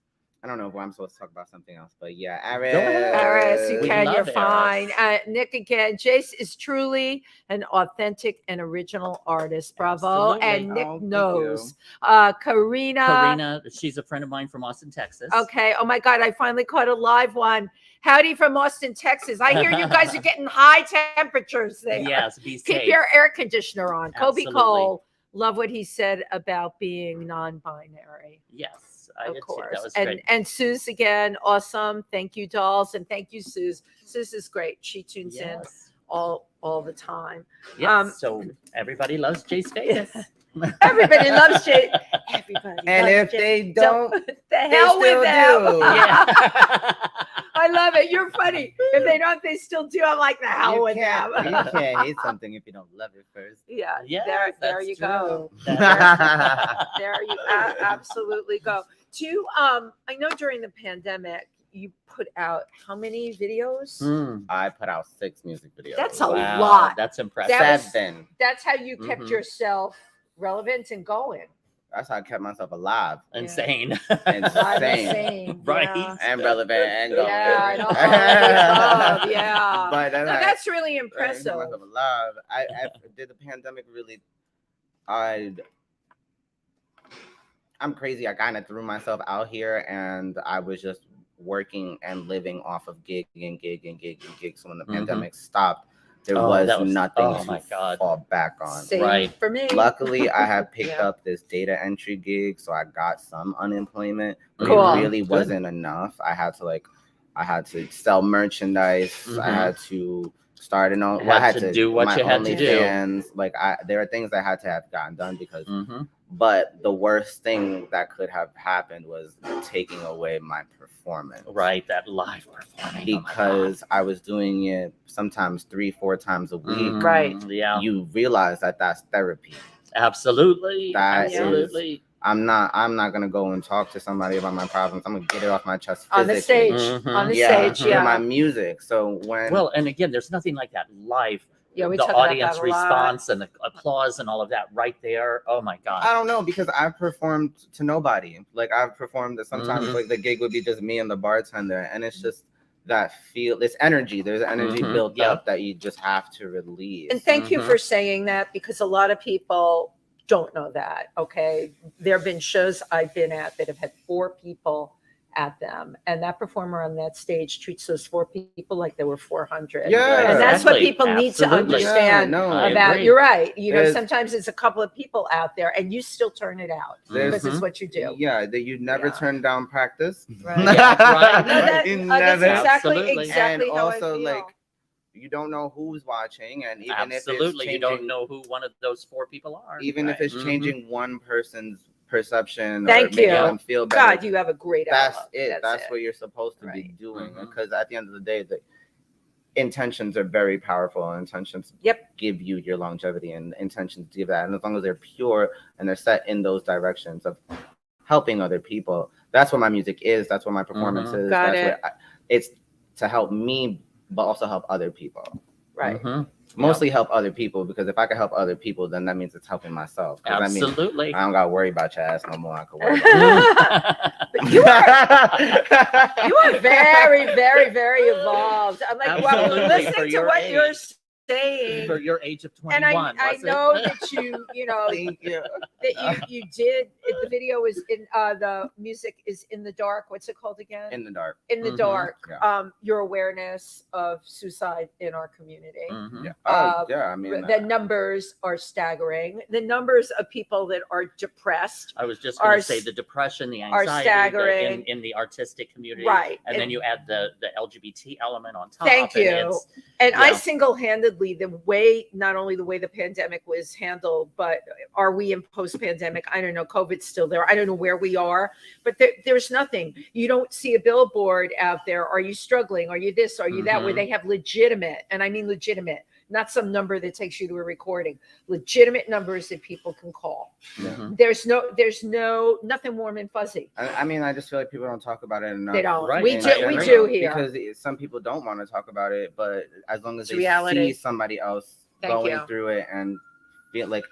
[SPEAKER 3] I don't know if I'm supposed to talk about something else, but yeah,
[SPEAKER 2] ahead.
[SPEAKER 1] Aris, you
[SPEAKER 2] We
[SPEAKER 1] can.
[SPEAKER 2] love
[SPEAKER 1] You're
[SPEAKER 2] Aris.
[SPEAKER 1] fine. Nick again. Jayse is truly an authentic and original artist. Bravo.
[SPEAKER 2] Absolutely.
[SPEAKER 1] And Nick
[SPEAKER 3] Oh, thank
[SPEAKER 1] knows. Karina.
[SPEAKER 2] Karina, she's a friend of mine from Austin, Texas.
[SPEAKER 1] Okay. Oh my God. I finally caught a live one. Howdy from Austin, Texas. I hear you guys are getting high temperatures there.
[SPEAKER 2] Yes, be safe.
[SPEAKER 1] Keep your air conditioner on. Kobe
[SPEAKER 2] Absolutely.
[SPEAKER 1] Cole. Love what he said about being non-binary.
[SPEAKER 2] Yes, I
[SPEAKER 1] Of
[SPEAKER 2] did too.
[SPEAKER 1] course.
[SPEAKER 2] That was
[SPEAKER 1] and
[SPEAKER 2] great.
[SPEAKER 1] and Suze again, awesome. Thank you, dolls, and thank you, Suze. Suze is great. She tunes in
[SPEAKER 2] Yes.
[SPEAKER 1] all the time.
[SPEAKER 2] Yes. So everybody loves Jayse Vegas.
[SPEAKER 1] Everybody loves Jay. Everybody.
[SPEAKER 3] And
[SPEAKER 1] loves
[SPEAKER 3] if
[SPEAKER 1] Jay.
[SPEAKER 3] they don't,
[SPEAKER 1] the hell
[SPEAKER 3] still
[SPEAKER 1] with them.
[SPEAKER 3] do.
[SPEAKER 2] Yeah.
[SPEAKER 1] I love it. You're funny. If they don't, they still do. I'm like the hell
[SPEAKER 3] you
[SPEAKER 1] with
[SPEAKER 3] can't,
[SPEAKER 1] them.
[SPEAKER 3] you can't hate something if you don't love it first.
[SPEAKER 1] Yeah.
[SPEAKER 2] Yes,
[SPEAKER 1] there
[SPEAKER 2] that's
[SPEAKER 1] you
[SPEAKER 2] true.
[SPEAKER 1] go.
[SPEAKER 2] That-
[SPEAKER 1] There you absolutely go. I know during the pandemic you put out how many videos?
[SPEAKER 2] Hmm.
[SPEAKER 3] I put out 6 music videos.
[SPEAKER 1] That's a
[SPEAKER 2] Wow,
[SPEAKER 1] lot.
[SPEAKER 2] That's impressive.
[SPEAKER 1] That was-
[SPEAKER 3] 7.
[SPEAKER 1] That's how you kept
[SPEAKER 2] Mhm.
[SPEAKER 1] yourself relevant and going.
[SPEAKER 3] That's how I kept myself alive.
[SPEAKER 2] Insane.
[SPEAKER 3] Insane.
[SPEAKER 2] Right.
[SPEAKER 1] Yeah.
[SPEAKER 3] And relevant and going.
[SPEAKER 1] Yeah, I know. Yeah.
[SPEAKER 3] But
[SPEAKER 1] No,
[SPEAKER 3] then
[SPEAKER 1] that's really
[SPEAKER 3] I kept
[SPEAKER 1] impressive.
[SPEAKER 3] myself alive. I did the pandemic really. I'm crazy. I kind of threw myself out here, and I was just working and living off of gig. So when the
[SPEAKER 2] Mhm.
[SPEAKER 3] pandemic stopped, there
[SPEAKER 2] Oh,
[SPEAKER 3] was
[SPEAKER 2] that was-
[SPEAKER 3] nothing
[SPEAKER 2] oh
[SPEAKER 3] to
[SPEAKER 2] my God.
[SPEAKER 3] fall back on.
[SPEAKER 1] Same
[SPEAKER 2] Right.
[SPEAKER 1] for me.
[SPEAKER 3] Luckily, I had picked
[SPEAKER 1] Yeah.
[SPEAKER 3] up this data entry gig, so I got some unemployment, but
[SPEAKER 1] Cool.
[SPEAKER 3] it really
[SPEAKER 2] Good.
[SPEAKER 3] wasn't enough. I had to sell merchandise.
[SPEAKER 2] Mhm.
[SPEAKER 3] I had to start an own.
[SPEAKER 2] Had to do what you had to do.
[SPEAKER 3] OnlyFans. Like there are things I had to have gotten done because.
[SPEAKER 2] Hmm.
[SPEAKER 3] But the worst thing that could have happened was taking away my performance.
[SPEAKER 2] Right. That live performing.
[SPEAKER 3] Because I was doing it sometimes 3-4 times a week.
[SPEAKER 2] Mhm.
[SPEAKER 1] Right.
[SPEAKER 2] Yeah.
[SPEAKER 3] You realize that that's therapy.
[SPEAKER 2] Absolutely.
[SPEAKER 3] That is-
[SPEAKER 2] Absolutely.
[SPEAKER 3] I'm not gonna go and talk to somebody about my problems. I'm gonna get it off my chest
[SPEAKER 1] On the
[SPEAKER 3] physically.
[SPEAKER 1] stage.
[SPEAKER 2] Mhm.
[SPEAKER 1] On the
[SPEAKER 3] Yeah,
[SPEAKER 1] stage.
[SPEAKER 3] through
[SPEAKER 1] Yeah.
[SPEAKER 3] my music. So when
[SPEAKER 2] Well, and again, there's nothing like that live.
[SPEAKER 1] Yeah, we
[SPEAKER 2] the
[SPEAKER 1] talk about
[SPEAKER 2] audience
[SPEAKER 1] that a lot.
[SPEAKER 2] response and the applause and all of that right there. Oh my God.
[SPEAKER 3] I don't know, because I've performed to nobody. Like I've performed that sometimes
[SPEAKER 2] Mhm.
[SPEAKER 3] like the gig would be just me and the bartender, and it's just that feel. It's energy. There's energy
[SPEAKER 2] Mhm.
[SPEAKER 3] built
[SPEAKER 2] Yep.
[SPEAKER 3] up that you just have to release.
[SPEAKER 1] And thank you
[SPEAKER 2] Mhm.
[SPEAKER 1] for saying that, because a lot of people don't know that. Okay. There have been shows I've been at that have had 4 people at them, and that performer on that stage treats those 4 people like there were 400.
[SPEAKER 3] Yeah.
[SPEAKER 1] And that's what
[SPEAKER 2] Exactly.
[SPEAKER 1] people need to
[SPEAKER 2] Absolutely.
[SPEAKER 1] understand
[SPEAKER 3] Yeah, no,
[SPEAKER 2] I
[SPEAKER 1] about.
[SPEAKER 2] agree.
[SPEAKER 1] You're right. You know,
[SPEAKER 3] There's-
[SPEAKER 1] sometimes it's a couple of people out there and you still turn it out
[SPEAKER 3] There's-
[SPEAKER 1] because it's what you do.
[SPEAKER 3] Yeah, that you never
[SPEAKER 1] Yeah.
[SPEAKER 3] turn down practice.
[SPEAKER 1] Right.
[SPEAKER 2] Yeah, right.
[SPEAKER 1] No, that-
[SPEAKER 3] You
[SPEAKER 1] that's
[SPEAKER 3] never.
[SPEAKER 2] Absolutely.
[SPEAKER 1] exactly
[SPEAKER 3] And
[SPEAKER 1] how
[SPEAKER 3] also,
[SPEAKER 1] I feel.
[SPEAKER 3] like, you don't know who's watching, and even
[SPEAKER 2] Absolutely.
[SPEAKER 3] if it's
[SPEAKER 2] You don't
[SPEAKER 3] changing,
[SPEAKER 2] know who one of those 4 people are.
[SPEAKER 3] even if
[SPEAKER 1] Right.
[SPEAKER 3] it's
[SPEAKER 2] Mhm.
[SPEAKER 3] changing one person's perception
[SPEAKER 1] Thank
[SPEAKER 3] or making
[SPEAKER 1] you.
[SPEAKER 3] them feel better.
[SPEAKER 1] God, you have a great
[SPEAKER 3] That's
[SPEAKER 1] outlook.
[SPEAKER 3] it. That's what you're supposed to be
[SPEAKER 1] Right.
[SPEAKER 3] doing.
[SPEAKER 2] Mhm.
[SPEAKER 3] Because at the end of the day, the intentions are very powerful. Intentions
[SPEAKER 1] Yep.
[SPEAKER 3] give you your longevity, and intentions give that. And as long as they're pure and they're set in those directions of helping other people, that's what my music is. That's what my performance is.
[SPEAKER 1] Got
[SPEAKER 3] that's
[SPEAKER 1] it.
[SPEAKER 3] what it's to help me, but also help other people.
[SPEAKER 1] Right.
[SPEAKER 2] Mhm.
[SPEAKER 3] Mostly help other people, because if I can help other people, then that means it's helping myself. 'Cause I mean,
[SPEAKER 2] Absolutely.
[SPEAKER 3] I don't got to worry about your ass no more. I can worry about
[SPEAKER 1] You are very, very, very evolved. I'm like, well,
[SPEAKER 2] Absolutely, for
[SPEAKER 1] listening to
[SPEAKER 2] your
[SPEAKER 1] what you're
[SPEAKER 2] age.
[SPEAKER 1] saying,
[SPEAKER 2] For your age of
[SPEAKER 1] and
[SPEAKER 2] 21.
[SPEAKER 1] I
[SPEAKER 2] was it?
[SPEAKER 1] know that you know
[SPEAKER 3] Thank you.
[SPEAKER 1] that you did. The video is in the music is in the dark. What's it called again?
[SPEAKER 3] In the dark.
[SPEAKER 1] In the
[SPEAKER 2] Mhm.
[SPEAKER 1] dark.
[SPEAKER 3] Yeah.
[SPEAKER 1] Your awareness of suicide in our community.
[SPEAKER 2] Mhm.
[SPEAKER 3] Yeah.
[SPEAKER 1] Uh,
[SPEAKER 3] Yeah. I mean,
[SPEAKER 1] The numbers are staggering. The numbers of people that are depressed,
[SPEAKER 2] I was just going
[SPEAKER 1] Are
[SPEAKER 2] to say
[SPEAKER 1] s-
[SPEAKER 2] the depression, the
[SPEAKER 1] are
[SPEAKER 2] anxiety
[SPEAKER 1] staggering.
[SPEAKER 2] in the artistic community.
[SPEAKER 1] right?
[SPEAKER 2] And then you add the LGBT element on top.
[SPEAKER 1] Thank
[SPEAKER 2] and
[SPEAKER 1] you.
[SPEAKER 2] it's-
[SPEAKER 1] And I
[SPEAKER 2] Yeah.
[SPEAKER 1] single-handedly, not only the way the pandemic was handled, but are we in post-pandemic? I don't know. COVID it's still there. I don't know where we are, but there's nothing. You don't see a billboard out there. Are you struggling? Are you this? Are you that? Where they have legitimate, and I mean legitimate, not some number that takes you to a recording, legitimate numbers that people can call. There's nothing warm and fuzzy.
[SPEAKER 3] I mean, I just feel like people don't talk about it enough.
[SPEAKER 1] They don't.
[SPEAKER 2] Right.
[SPEAKER 1] We do here.
[SPEAKER 3] Because some people don't want to talk about it, but as long as
[SPEAKER 1] It's
[SPEAKER 3] they
[SPEAKER 1] reality.
[SPEAKER 3] see somebody else
[SPEAKER 1] Thank
[SPEAKER 3] going
[SPEAKER 1] you.
[SPEAKER 3] through it and feel like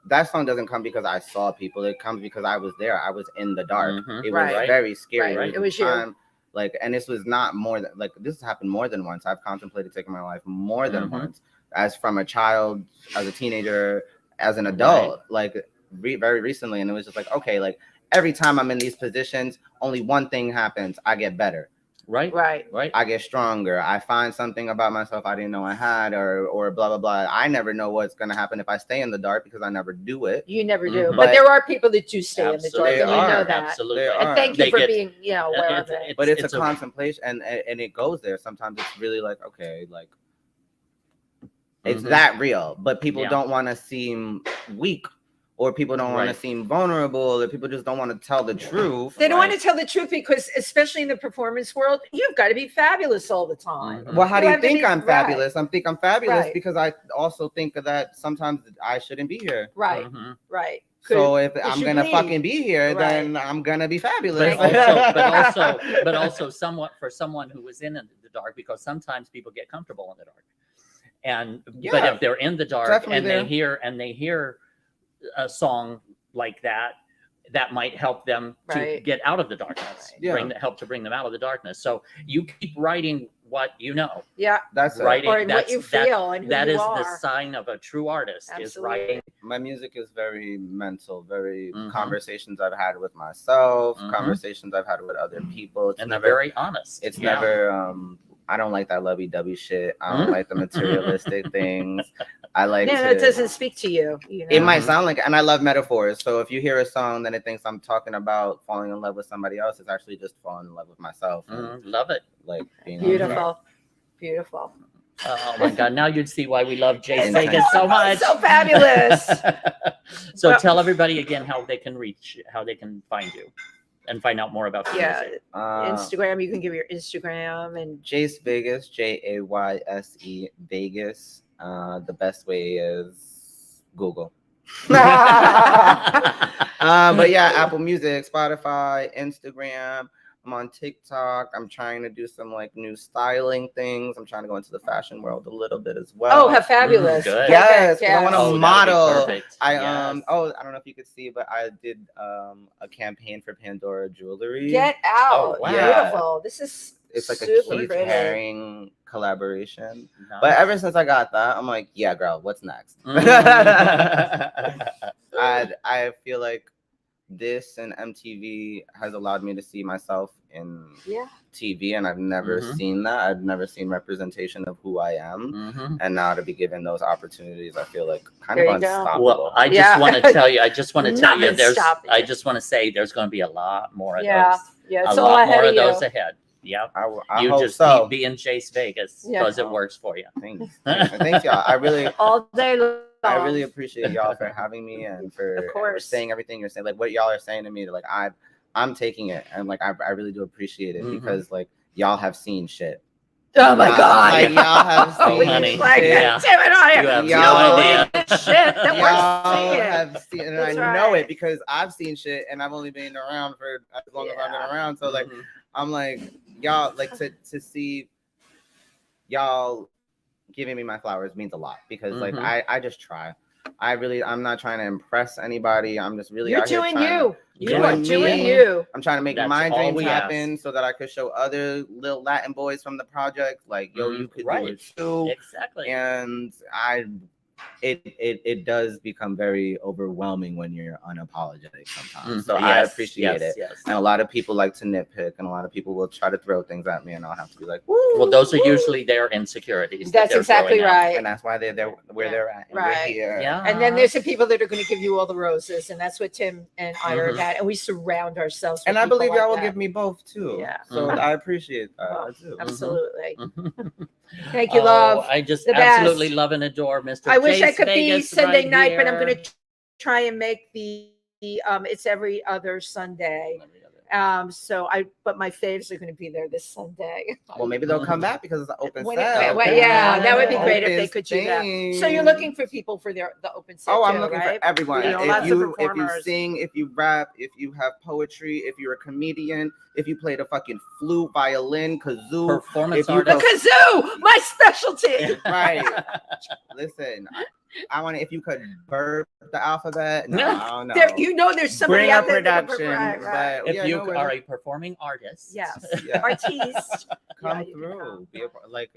[SPEAKER 3] that song doesn't come because I saw people. It comes because I was there. I was in the dark. It was
[SPEAKER 1] Right.
[SPEAKER 3] very scary.
[SPEAKER 1] Right. It was you.
[SPEAKER 3] Like, and this was not more than like this has happened more than once. I've contemplated taking my life more than once, as from a child, as a teenager, as an adult, like very recently. And it was just like, okay, like every time I'm in these positions, only one thing happens: I get better.
[SPEAKER 2] Right.
[SPEAKER 3] I get stronger. I find something about myself I didn't know I had, or blah blah blah. I never know what's gonna happen if I stay in the dark because I never do it.
[SPEAKER 1] You never do,
[SPEAKER 2] Mhm.
[SPEAKER 1] but there are people that do stay in the dark,
[SPEAKER 2] Absolutely.
[SPEAKER 1] and you know that.
[SPEAKER 2] Absolutely.
[SPEAKER 3] They
[SPEAKER 1] And
[SPEAKER 3] are.
[SPEAKER 1] thank you
[SPEAKER 2] They
[SPEAKER 1] for
[SPEAKER 2] get-
[SPEAKER 1] being, aware of it.
[SPEAKER 3] But it's a contemplation, and it goes there. Sometimes it's really like, okay, like it's that real, but people don't want to seem weak, or people don't want to seem vulnerable, or people just don't want to tell the truth.
[SPEAKER 1] They don't want to tell the truth because, especially in the performance world, you've got to be fabulous all the time.
[SPEAKER 3] Well, how do you
[SPEAKER 1] have to
[SPEAKER 3] think
[SPEAKER 1] be-
[SPEAKER 3] I'm fabulous? I think I'm fabulous
[SPEAKER 1] Right.
[SPEAKER 3] because I also think that sometimes I shouldn't be here.
[SPEAKER 1] Right, right.
[SPEAKER 3] So if
[SPEAKER 1] 'Cause
[SPEAKER 3] I'm
[SPEAKER 1] you
[SPEAKER 3] gonna
[SPEAKER 1] bleed.
[SPEAKER 3] fucking be here, then I'm gonna be fabulous.
[SPEAKER 2] But also somewhat for someone who was in the dark, because sometimes people get comfortable in the dark. And but
[SPEAKER 3] Yeah,
[SPEAKER 2] if they're in the dark
[SPEAKER 3] definitely
[SPEAKER 2] and
[SPEAKER 3] there.
[SPEAKER 2] they hear a song like that, that might help them to
[SPEAKER 1] Right.
[SPEAKER 2] get out of the darkness.
[SPEAKER 3] Yeah.
[SPEAKER 2] Help to bring them out of the darkness. So you keep writing what you know.
[SPEAKER 1] Yeah,
[SPEAKER 3] That's it.
[SPEAKER 2] Writing
[SPEAKER 1] or in what
[SPEAKER 2] that's-
[SPEAKER 1] you
[SPEAKER 2] that-
[SPEAKER 1] feel and who
[SPEAKER 2] that
[SPEAKER 1] you
[SPEAKER 2] is the
[SPEAKER 1] are.
[SPEAKER 2] sign of a true artist, is
[SPEAKER 1] Absolutely.
[SPEAKER 2] writing.
[SPEAKER 3] My music is very mental, very
[SPEAKER 2] Mhm.
[SPEAKER 3] conversations I've had with myself,
[SPEAKER 2] Mhm.
[SPEAKER 3] conversations I've had with other people. It's
[SPEAKER 2] And
[SPEAKER 3] never
[SPEAKER 2] they're very honest.
[SPEAKER 3] It's
[SPEAKER 2] Yeah.
[SPEAKER 3] never I don't like that lovey-dovey shit. I don't like the materialistic things. I like
[SPEAKER 1] No, it doesn't speak to you.
[SPEAKER 3] It might sound like, and I love metaphors. So if you hear a song that it thinks I'm talking about falling in love with somebody else, it's actually just falling in love with myself. And,
[SPEAKER 2] Love it.
[SPEAKER 3] like being
[SPEAKER 1] Beautiful, beautiful.
[SPEAKER 2] Oh my God! Now you'd see why we love Jayse
[SPEAKER 3] Intense.
[SPEAKER 2] Vegas so much.
[SPEAKER 1] So fabulous.
[SPEAKER 2] So
[SPEAKER 1] Well-
[SPEAKER 2] tell everybody again how they can find you, and find out more about the
[SPEAKER 1] Yeah,
[SPEAKER 2] music.
[SPEAKER 1] Instagram. You can give your Instagram and
[SPEAKER 3] Jayse Vegas, Jayse Vegas. The best way is Google. But yeah, Apple Music, Spotify, Instagram. I'm on TikTok. I'm trying to do some like new styling things. I'm trying to go into the fashion world a little bit as well.
[SPEAKER 1] Oh, how fabulous!
[SPEAKER 2] Good.
[SPEAKER 3] Yes, 'cause I
[SPEAKER 1] Yes.
[SPEAKER 3] want to
[SPEAKER 2] Oh, that'd be
[SPEAKER 3] model.
[SPEAKER 2] perfect.
[SPEAKER 3] I
[SPEAKER 2] Yes.
[SPEAKER 3] I don't know if you could see, but I did a campaign for Pandora Jewelry.
[SPEAKER 1] Get out!
[SPEAKER 2] Oh, wow.
[SPEAKER 1] Beautiful. This is
[SPEAKER 3] It's like a
[SPEAKER 1] super
[SPEAKER 3] Keith
[SPEAKER 1] pretty.
[SPEAKER 3] Haring collaboration.
[SPEAKER 2] Nice.
[SPEAKER 3] But ever since I got that, I'm like, yeah, girl, what's next? I feel like this and MTV has allowed me to see myself in TV, and I've never seen that. I've never seen representation of who I am, and now to be given those opportunities, I feel like kind
[SPEAKER 1] There
[SPEAKER 3] of
[SPEAKER 1] you go.
[SPEAKER 3] unstoppable.
[SPEAKER 2] Well, I just
[SPEAKER 1] Yeah.
[SPEAKER 2] want to tell you. I just want to tell you.
[SPEAKER 1] Nothing's stopping
[SPEAKER 2] I
[SPEAKER 1] you.
[SPEAKER 2] just want to say there's going to be a lot more of
[SPEAKER 1] Yeah,
[SPEAKER 2] those.
[SPEAKER 1] yeah.
[SPEAKER 2] A
[SPEAKER 1] It's all
[SPEAKER 2] lot
[SPEAKER 1] ahead
[SPEAKER 2] more
[SPEAKER 1] of
[SPEAKER 2] of
[SPEAKER 1] you.
[SPEAKER 2] those ahead. Yep.
[SPEAKER 3] I
[SPEAKER 2] You
[SPEAKER 3] hope
[SPEAKER 2] just
[SPEAKER 3] so.
[SPEAKER 2] keep being Jayse Vegas
[SPEAKER 1] Yeah.
[SPEAKER 2] because it works for you.
[SPEAKER 3] Thanks, thanks, y'all. I really
[SPEAKER 1] All day long.
[SPEAKER 3] appreciate y'all for having me and for
[SPEAKER 1] Of course.
[SPEAKER 3] saying everything you're saying. Like what y'all are saying to me, like I'm taking it, and like I really do appreciate it because like y'all have seen shit.
[SPEAKER 1] Oh my God!
[SPEAKER 3] Like, y'all have
[SPEAKER 2] Oh,
[SPEAKER 3] seen
[SPEAKER 2] honey.
[SPEAKER 1] Like,
[SPEAKER 2] Yeah.
[SPEAKER 1] Tim and I
[SPEAKER 2] You have
[SPEAKER 3] no
[SPEAKER 1] don't
[SPEAKER 2] idea.
[SPEAKER 1] believe the shit that
[SPEAKER 3] Y'all
[SPEAKER 1] we're seeing.
[SPEAKER 3] have seen, and
[SPEAKER 1] That's
[SPEAKER 3] I know
[SPEAKER 1] right.
[SPEAKER 3] it because I've seen shit, and I've only been around for as long as I've been around. So like, I'm like, y'all like to see y'all giving me my flowers means a lot because like I just try. I'm not trying to impress anybody. I'm just really
[SPEAKER 1] You're
[SPEAKER 3] out here
[SPEAKER 1] doing
[SPEAKER 3] trying to-
[SPEAKER 1] you. You are
[SPEAKER 3] doing
[SPEAKER 1] doing
[SPEAKER 3] me.
[SPEAKER 1] you.
[SPEAKER 3] I'm trying to make
[SPEAKER 2] That's
[SPEAKER 3] my
[SPEAKER 2] all
[SPEAKER 3] dreams
[SPEAKER 2] we
[SPEAKER 3] happen so that I could show other little Latin boys from the project like, yo, you could do
[SPEAKER 2] Right.
[SPEAKER 3] it too.
[SPEAKER 2] Exactly.
[SPEAKER 3] And it does become very overwhelming when you're unapologetic sometimes. So I
[SPEAKER 2] Yes,
[SPEAKER 3] appreciate
[SPEAKER 2] yes,
[SPEAKER 3] it.
[SPEAKER 2] yes.
[SPEAKER 3] And a lot of people like to nitpick, and a lot of people will try to throw things at me, and I'll have to be like, woo.
[SPEAKER 2] Well, those are usually their insecurities. that
[SPEAKER 1] That's
[SPEAKER 2] they're
[SPEAKER 1] exactly
[SPEAKER 2] throwing out.
[SPEAKER 1] right.
[SPEAKER 3] And that's why they're there where they're at. And
[SPEAKER 1] Right.
[SPEAKER 3] we're here.
[SPEAKER 2] Yeah.
[SPEAKER 1] And then there's the people that are going to give you all the roses, and that's what Tim and I are
[SPEAKER 2] Mhm.
[SPEAKER 1] at. And we surround ourselves. With
[SPEAKER 3] And I
[SPEAKER 1] people
[SPEAKER 3] believe
[SPEAKER 1] like
[SPEAKER 3] y'all will
[SPEAKER 1] that.
[SPEAKER 3] give me both too.
[SPEAKER 1] Yeah.
[SPEAKER 3] So
[SPEAKER 2] Mhm.
[SPEAKER 3] I appreciate that.
[SPEAKER 1] Well,
[SPEAKER 3] I do.
[SPEAKER 1] Absolutely.
[SPEAKER 2] Mhm.
[SPEAKER 1] Thank you,
[SPEAKER 2] Oh,
[SPEAKER 1] love.
[SPEAKER 2] I just
[SPEAKER 1] The
[SPEAKER 2] absolutely
[SPEAKER 1] best.
[SPEAKER 2] love and adore Mr.
[SPEAKER 1] I wish I
[SPEAKER 2] Jayse
[SPEAKER 1] could be
[SPEAKER 2] Vegas
[SPEAKER 1] Sunday
[SPEAKER 2] right
[SPEAKER 1] night, but I'm
[SPEAKER 2] here.
[SPEAKER 1] going to try and make the It's every other Sunday. But my faves are going to be there this Sunday.
[SPEAKER 3] Well, maybe they'll come back because it's an open
[SPEAKER 1] When
[SPEAKER 3] set.
[SPEAKER 1] yeah, that would be great if they
[SPEAKER 3] Open
[SPEAKER 1] could do that.
[SPEAKER 3] thing.
[SPEAKER 1] So you're looking for people for the open set.
[SPEAKER 3] Oh, I'm
[SPEAKER 1] too,
[SPEAKER 3] looking
[SPEAKER 1] right?
[SPEAKER 3] for everyone.
[SPEAKER 1] You know, lots
[SPEAKER 3] If
[SPEAKER 1] of
[SPEAKER 3] you
[SPEAKER 1] performers.
[SPEAKER 3] sing, if you rap, if you have poetry, if you're a comedian, if you played a fucking flute, violin, kazoo,
[SPEAKER 2] Performance
[SPEAKER 1] The
[SPEAKER 2] artist.
[SPEAKER 1] kazoo, my specialty.
[SPEAKER 3] right? Listen, I want to. If you could burp the alphabet, no, I don't know.
[SPEAKER 1] There's somebody
[SPEAKER 3] Bring
[SPEAKER 1] out
[SPEAKER 3] up
[SPEAKER 1] there that can
[SPEAKER 3] production,
[SPEAKER 1] right.
[SPEAKER 3] but
[SPEAKER 2] If
[SPEAKER 3] yeah,
[SPEAKER 2] you
[SPEAKER 3] no, we're-
[SPEAKER 2] are a performing artist,
[SPEAKER 1] Yes,
[SPEAKER 3] Yeah.
[SPEAKER 1] artiste.
[SPEAKER 3] come
[SPEAKER 1] Yeah, you can
[SPEAKER 3] through.
[SPEAKER 1] come.
[SPEAKER 3] Be a, like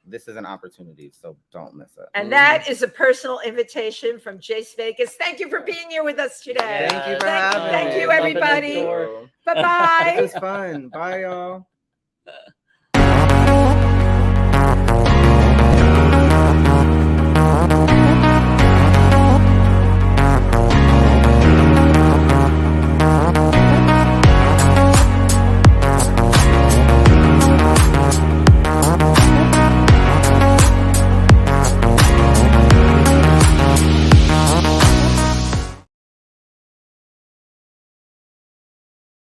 [SPEAKER 3] this is an opportunity, so don't miss it.
[SPEAKER 1] And that is a personal invitation from Jayse Vegas. Thank you for being here with us today.
[SPEAKER 3] Thank you for
[SPEAKER 1] Thank
[SPEAKER 3] having
[SPEAKER 1] you,
[SPEAKER 3] me.
[SPEAKER 1] everybody.
[SPEAKER 2] Love it.
[SPEAKER 1] Bye-bye.
[SPEAKER 3] It was fun. Bye, y'all.